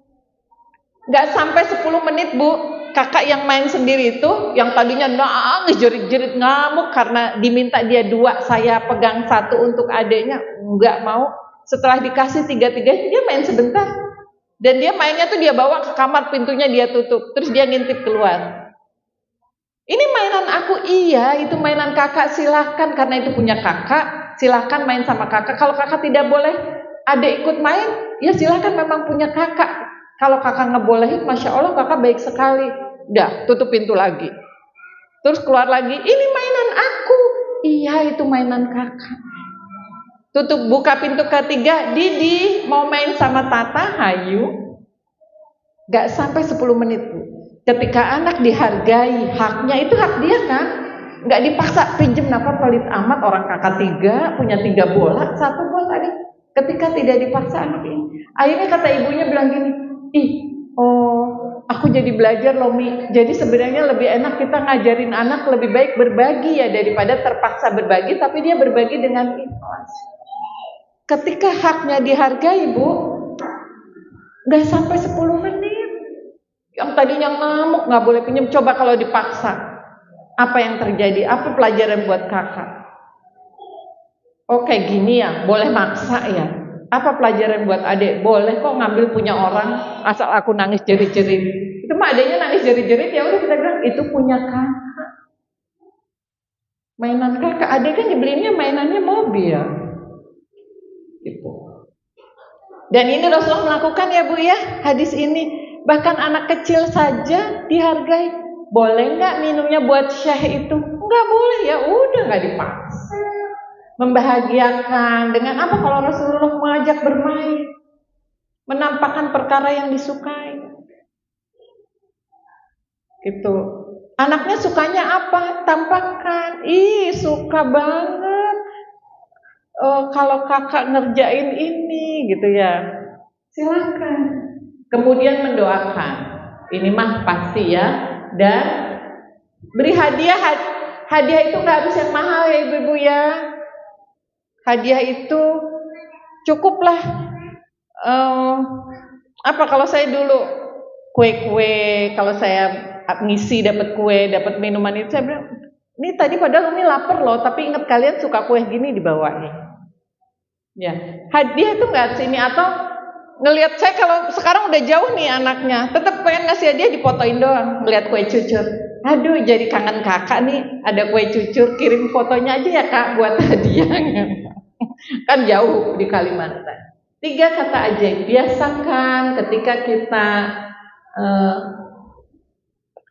Nggak sampai 10 menit Bu, kakak yang main sendiri itu, yang tadinya nangis jerit-jerit ngamuk karena diminta dia 2, saya pegang 1 untuk adiknya, nggak mau. Setelah dikasih 3-3, dia main sebentar. Dan dia mainnya tuh dia bawa ke kamar, pintunya dia tutup, terus dia ngintip keluar. Ini mainan aku, iya itu mainan kakak, silahkan, karena itu punya kakak, silahkan main sama kakak. Kalau kakak tidak boleh adik ikut main, ya silahkan, memang punya kakak. Kalau kakak ngebolehin, Masya Allah kakak baik sekali. Udah, tutup pintu lagi. Terus keluar lagi, ini mainan aku. Iya itu mainan kakak. Tutup, buka pintu ketiga, Didi mau main sama Tata, hayu. Gak sampai 10 menit Bu. Ketika anak dihargai, haknya itu hak dia kan. Gak dipaksa, pinjem napa pelit amat, orang kakak 3, punya 3 bola, 1 buat tadi. Ketika tidak dipaksa anak ini. Akhirnya kata ibunya bilang gini, aku jadi belajar loh Mi. Jadi sebenarnya lebih enak kita ngajarin anak lebih baik berbagi ya, daripada terpaksa berbagi, tapi dia berbagi dengan ikhlas. Ketika haknya dihargai Bu, gak sampai 10 menit. Yang tadinya ngamuk, gak boleh pinjam, coba kalau dipaksa. Apa yang terjadi? Apa pelajaran buat kakak? Kayak gini ya, boleh maksa ya. Apa pelajaran buat adik? Boleh kok ngambil punya orang, asal aku nangis jerit-jerit. Itu mah adiknya nangis jerit-jerit, ya udah kita bilang itu punya kakak. Mainan kakak, adik kan dibelinya mainannya mobil. Gitu. Dan ini Rasulullah melakukan ya Bu ya, hadis ini. Bahkan anak kecil saja dihargai. Boleh nggak minumnya buat syekh itu? Nggak boleh, ya udah, nggak dipaksa. Membahagiakan dengan apa? Kalau Rasulullah mengajak bermain, menampakkan perkara yang disukai. Gitu. Anaknya sukanya apa? Tampakkan. Suka banget. Kalau kakak ngerjain ini gitu ya, silakan. Kemudian mendoakan, ini mah pasti ya, dan beri hadiah. hadiah itu nggak harus yang mahal ya ibu-ibu ya. Hadiah itu cukuplah. Kalau saya dulu kue-kue, kalau saya ngisi dapat kue, dapat minuman itu, saya bilang, ini tadi padahal Umi lapar loh, tapi ingat kalian suka kue gini dibawain. Ya, hadiah itu nggak sini, atau ngelihat saya kalau sekarang udah jauh nih anaknya, tetap pengen ngasih hadiah, difotoin doang, ngelihat kue cucur. Aduh, jadi kangen kakak nih, ada kue cucur, kirim fotonya aja ya kak buat hadiahnya. Kan jauh di Kalimantan. 3 kata ajaib, biasakan ketika kita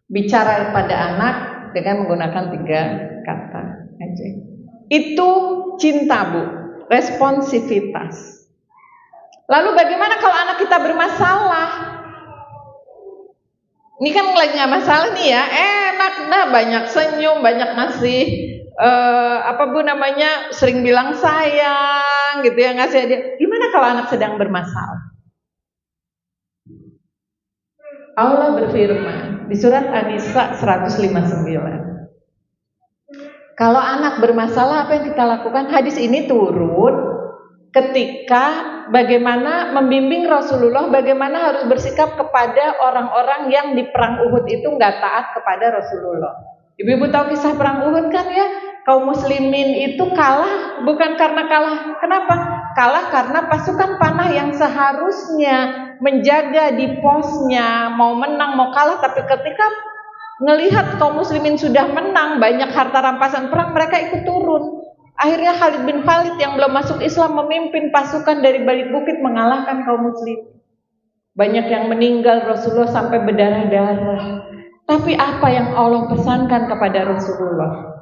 bicara pada anak dengan menggunakan 3 kata ajaib. Itu cinta, Bu, responsivitas. Lalu bagaimana kalau anak kita bermasalah? Ini kan lagi nggak masalah nih ya, enak dah, banyak senyum, banyak ngasih sering bilang sayang gitu ya, ngasih hadiah. Gimana kalau anak sedang bermasalah? Allah berfirman di surat An-Nisa 159. Kalau anak bermasalah, apa yang kita lakukan? Hadis ini turun ketika bagaimana membimbing Rasulullah bagaimana harus bersikap kepada orang-orang yang di perang Uhud itu nggak taat kepada Rasulullah. Ibu-ibu tahu kisah perang Uhud kan ya? Kaum muslimin itu kalah bukan karena kalah. Kenapa? Kalah karena pasukan panah yang seharusnya menjaga di posnya, mau menang mau kalah, tapi ketika ngelihat kaum muslimin sudah menang, banyak harta rampasan perang, mereka ikut turun. Akhirnya Khalid bin Walid yang belum masuk Islam memimpin pasukan dari balik bukit mengalahkan kaum muslim. Banyak yang meninggal, Rasulullah sampai berdarah-darah. Tapi apa yang Allah pesankan kepada Rasulullah?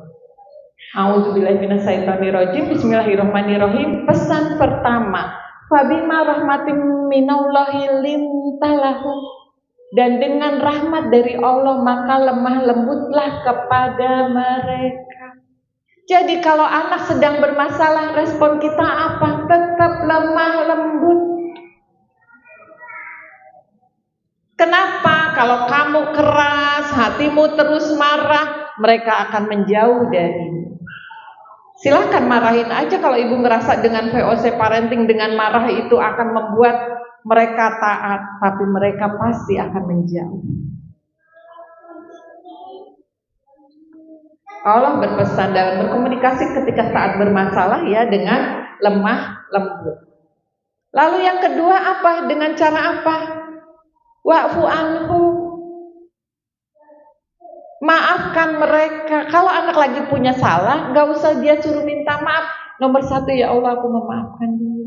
A'udzubillahi minasyaitonirrajim. Bismillahirrahmanirrahim. Pesan pertama, fabima rahmatin minallahi lintalahu. Dan dengan rahmat dari Allah maka lemah lembutlah kepada mereka. Jadi kalau anak sedang bermasalah, respon kita apa? Tetap lemah lembut. Kenapa? Kalau kamu keras, hatimu terus marah, mereka akan menjauh darimu. Silahkan marahin aja kalau ibu ngerasa dengan VOC parenting, dengan marah itu akan membuat mereka taat, tapi mereka pasti akan menjauh. Allah berpesan dalam berkomunikasi ketika saat bermasalah ya dengan lemah lembut. Lalu yang kedua apa? Dengan cara apa? Wa'fu anhu. Maafkan mereka. Kalau anak lagi punya salah, gak usah dia suruh minta maaf. Nomor 1, ya Allah aku memaafkan dia.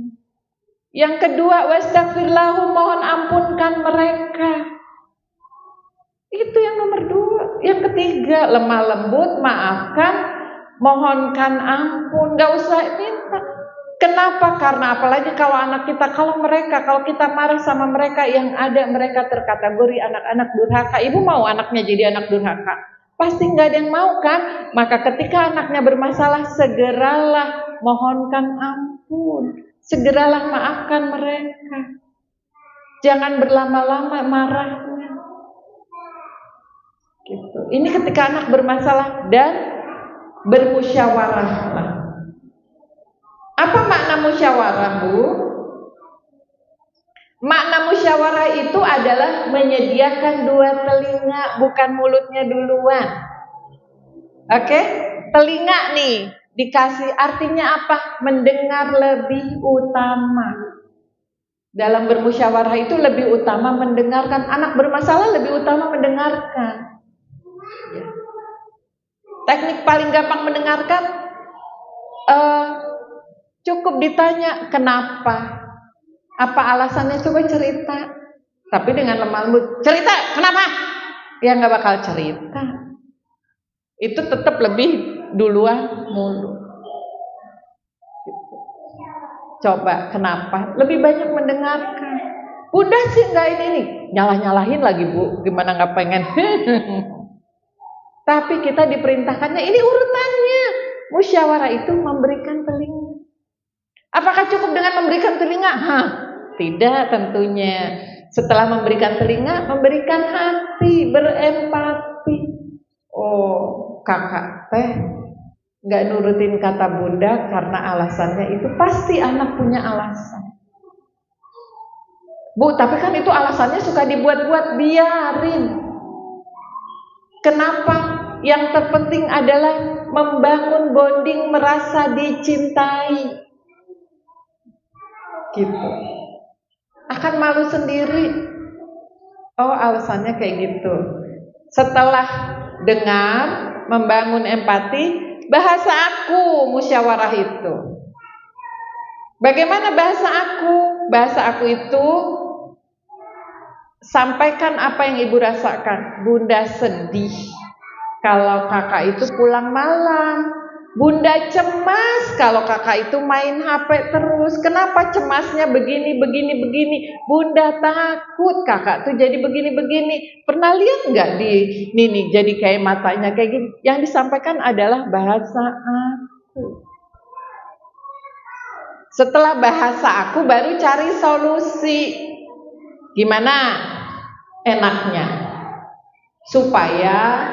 Yang kedua, wastaghfirlahu, mohon ampunkan mereka. Itu yang nomor 2. Yang ketiga, lemah lembut, maafkan, mohonkan ampun. Gak usah minta. Kenapa? Karena apalagi kalau anak kita, kalau kita marah sama mereka, yang ada mereka terkategori anak-anak durhaka. Ibu mau anaknya jadi anak durhaka? Pasti nggak ada yang mau kan? Maka ketika anaknya bermasalah, segeralah mohonkan ampun, segeralah maafkan mereka. Jangan berlama-lama marahnya. Gitu. Ini ketika anak bermasalah dan bermusyawarahlah. Apa makna musyawarah, Bu? Makna musyawarah itu adalah menyediakan 2 telinga, bukan mulutnya duluan. Oke? Telinga nih dikasih, artinya apa? Mendengar lebih utama. Dalam bermusyawarah itu lebih utama mendengarkan. Anak bermasalah lebih utama mendengarkan. Teknik paling gampang mendengarkan, cukup ditanya kenapa, apa alasannya, coba cerita. Tapi dengan lemah lembut, cerita kenapa? Ya nggak bakal cerita. Itu tetap lebih duluan mulu. Gitu. Coba kenapa? Lebih banyak mendengarkan. Udah sih nggak ini, nyalah-nyalahin lagi Bu, gimana nggak pengen? Tapi kita diperintahkannya, ini urutannya. Musyawarah itu memberikan telinga. Apakah cukup dengan memberikan telinga? Tidak tentunya. Setelah memberikan telinga, memberikan hati, berempati. Oh kakak, teh nggak nurutin kata bunda karena alasannya itu, pasti anak punya alasan. Bu, tapi kan itu alasannya suka dibuat-buat, biarin. Kenapa? Yang terpenting adalah membangun bonding, merasa dicintai. Gitu. Akan malu sendiri. Oh, alasannya kayak gitu. Setelah dengar, membangun empati, bahasa aku musyawarah itu. Bagaimana bahasa aku? Bahasa aku itu sampaikan apa yang ibu rasakan. Bunda sedih kalau kakak itu pulang malam. Bunda cemas kalau kakak itu main HP terus. Kenapa cemasnya begini? Bunda takut kakak tuh jadi begini. Pernah lihat nggak di Nini jadi kayak matanya kayak gini? Yang disampaikan adalah bahasa aku. Setelah bahasa aku baru cari solusi. Gimana enaknya supaya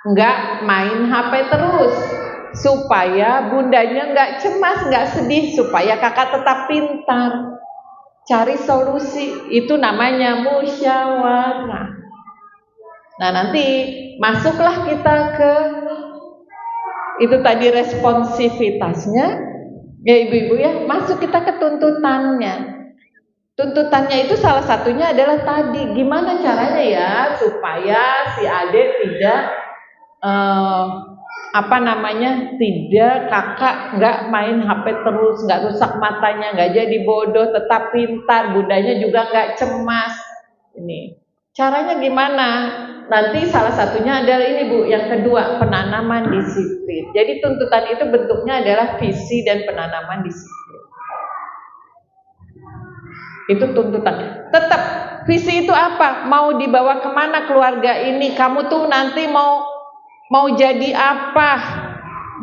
nggak main HP terus, supaya bundanya nggak cemas, nggak sedih, supaya kakak tetap pintar. Cari solusi, itu namanya musyawarah. Nah, nanti masuklah kita ke itu tadi responsivitasnya, ya ibu-ibu ya, masuk kita ke tuntutannya. Tuntutannya itu salah satunya adalah tadi, gimana caranya ya supaya si adik tidak tidak kakak nggak main HP terus, nggak rusak matanya, nggak jadi bodoh, tetap pintar, bundanya juga nggak cemas. Ini caranya gimana? Nanti salah satunya adalah ini Bu, yang kedua, penanaman disiplin. Jadi tuntutan itu bentuknya adalah visi dan penanaman disiplin. Itu tuntutan. Tetap visi itu apa? Mau dibawa kemana keluarga ini? Kamu tuh nanti mau jadi apa?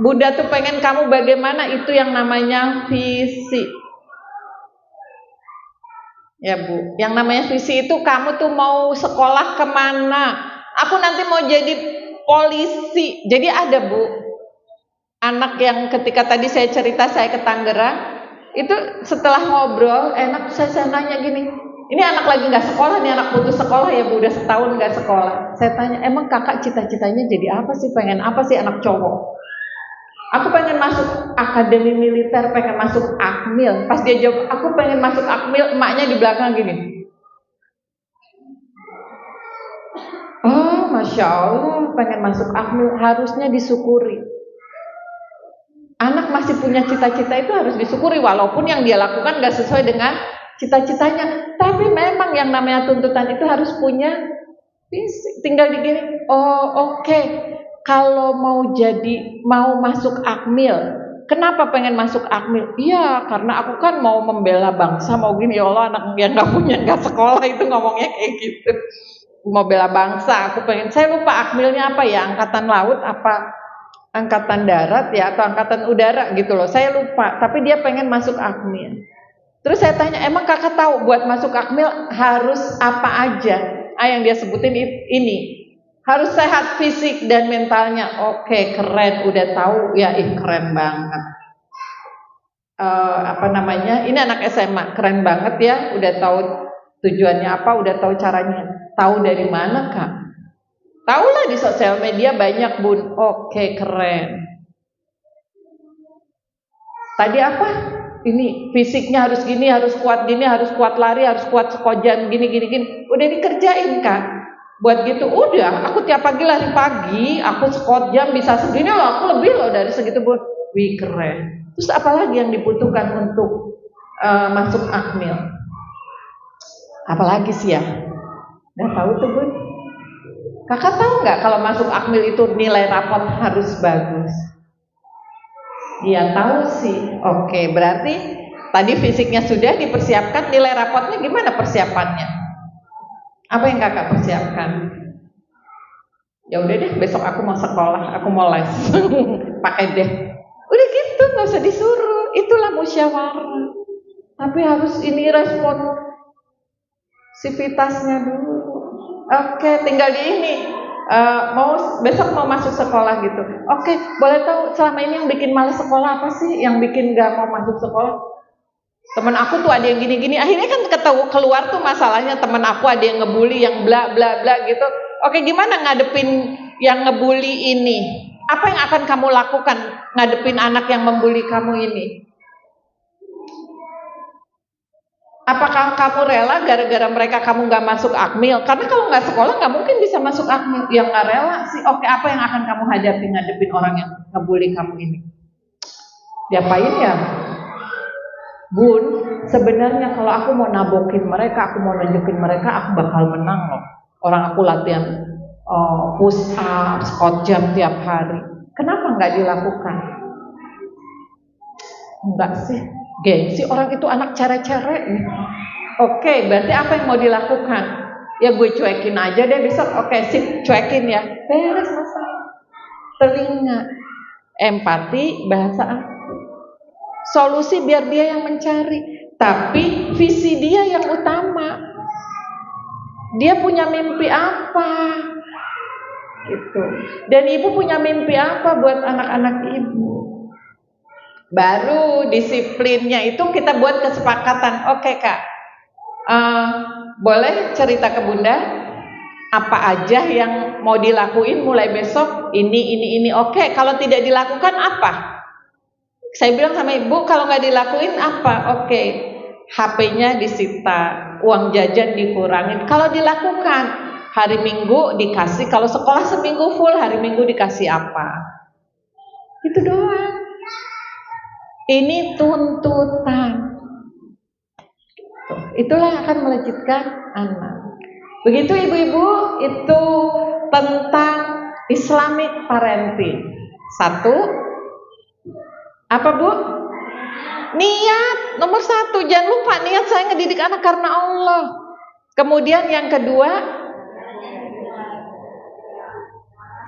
Bunda tuh pengen kamu bagaimana, itu yang namanya visi. Ya Bu, yang namanya visi itu kamu tuh mau sekolah kemana? Aku nanti mau jadi polisi. Jadi ada Bu, anak yang ketika tadi saya cerita saya ke Tangerang, itu setelah ngobrol enak, saya nanya gini, ini anak lagi nggak sekolah nih, anak putus sekolah ya Bu, udah setahun nggak sekolah. Saya tanya, emang kakak cita-citanya jadi apa sih, pengen apa sih anak cowok? Aku pengen masuk akademi militer, pengen masuk Akmil. Pas dia jawab, aku pengen masuk Akmil, emaknya di belakang gini. Oh, Masya Allah, pengen masuk Akmil, harusnya disyukuri. Anak masih punya cita-cita itu harus disyukuri, walaupun yang dia lakukan gak sesuai dengan cita-citanya. Tapi memang yang namanya tuntutan itu harus punya visi. Tinggal digini, oh oke. Kalau mau masuk Akmil, kenapa pengen masuk Akmil? Iya, karena aku kan mau membela bangsa, mau gini. Ya Allah, anak yang gak sekolah itu ngomongnya kayak gitu. Mau bela bangsa, aku pengen. Saya lupa Akmilnya apa ya, angkatan laut apa angkatan darat ya, atau angkatan udara gitu loh, saya lupa. Tapi dia pengen masuk Akmil. Terus saya tanya, emang kakak tahu buat masuk Akmil harus apa aja? Yang dia sebutin ini, harus sehat fisik dan mentalnya. Oke, keren, udah tahu ya, keren banget. Ini anak SMA, keren banget ya, udah tahu tujuannya apa, udah tahu caranya. Tahu dari mana Kak? Tahulah di sosial media banyak Bun. Oke, keren. Tadi apa? Ini fisiknya harus gini, harus kuat gini, harus kuat lari, harus kuat sekojan gini. Udah dikerjain Kak. Buat gitu udah, aku tiap pagi lari pagi, aku sekojan bisa segini loh, aku lebih loh dari segitu Bun. Wih, keren. Terus apalagi yang dibutuhkan untuk masuk Akmil? Apalagi sih ya? Nggak tahu tuh Bun. Kakak tahu nggak kalau masuk Akmil itu nilai rapot harus bagus? Dia tahu sih. Oke, berarti tadi fisiknya sudah dipersiapkan, nilai rapotnya gimana persiapannya? Apa yang kakak persiapkan? Ya udah deh, besok aku mau sekolah, aku mau les. Pakai deh. Udah gitu, nggak usah disuruh. Itulah musyawarah. Tapi harus ini responsivitasnya dulu. Oke, tinggal di ini. besok mau masuk sekolah gitu. Oke, boleh tahu selama ini yang bikin malas sekolah apa sih? Yang bikin gak mau masuk sekolah? Temen aku tuh ada yang gini-gini. Akhirnya kan keluar tuh masalahnya, temen aku ada yang ngebully, yang bla bla bla gitu. Oke, gimana ngadepin yang ngebully ini? Apa yang akan kamu lakukan ngadepin anak yang membuli kamu ini? Apakah kamu rela gara-gara mereka kamu nggak masuk akmil? Karena kalau nggak sekolah nggak mungkin bisa masuk akmil. Yang nggak rela sih, oke, apa yang akan kamu hadapi ngadepin orang yang ngebully kamu ini? Diapain ya? Bun, sebenarnya kalau aku mau nabokin mereka, aku mau nunjukin mereka, aku bakal menang loh. Orang aku latihan push up, squat jam tiap hari. Kenapa nggak dilakukan? Enggak sih. Gengsi, orang itu anak cere-cere. Oke, berarti apa yang mau dilakukan? Ya gue cuekin aja deh besok. Oke, sip, cuekin ya. Beres masalah. Telinga, empati, bahasa. Solusi biar dia yang mencari. Tapi visi dia yang utama. Dia punya mimpi apa? Gitu. Dan ibu punya mimpi apa buat anak-anak ibu? Baru disiplinnya itu kita buat kesepakatan. Oke kak, boleh cerita ke bunda apa aja yang mau dilakuin mulai besok, ini. Oke, kalau tidak dilakukan apa? Saya bilang sama ibu, kalau nggak dilakuin apa? Oke, HP-nya disita, uang jajan dikurangin. Kalau dilakukan, hari Minggu dikasih, kalau sekolah seminggu full, hari Minggu dikasih apa? Itu doang. Ini tuntutan. Itulah yang akan melejitkan anak. Begitu ibu-ibu, itu tentang Islamic parenting. Satu, apa bu? Niat, nomor satu. Jangan lupa niat saya ngedidik anak karena Allah. Kemudian yang kedua,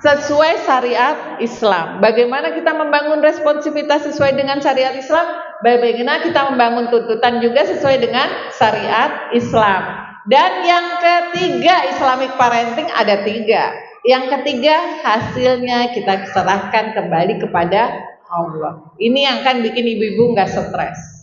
sesuai syariat Islam. Bagaimana kita membangun responsivitas sesuai dengan syariat Islam? Bagaimana kita membangun tuntutan juga sesuai dengan syariat Islam. Dan yang ketiga, Islamic parenting ada 3. Yang ketiga, hasilnya kita serahkan kembali kepada Allah. Ini yang akan bikin ibu-ibu nggak stres.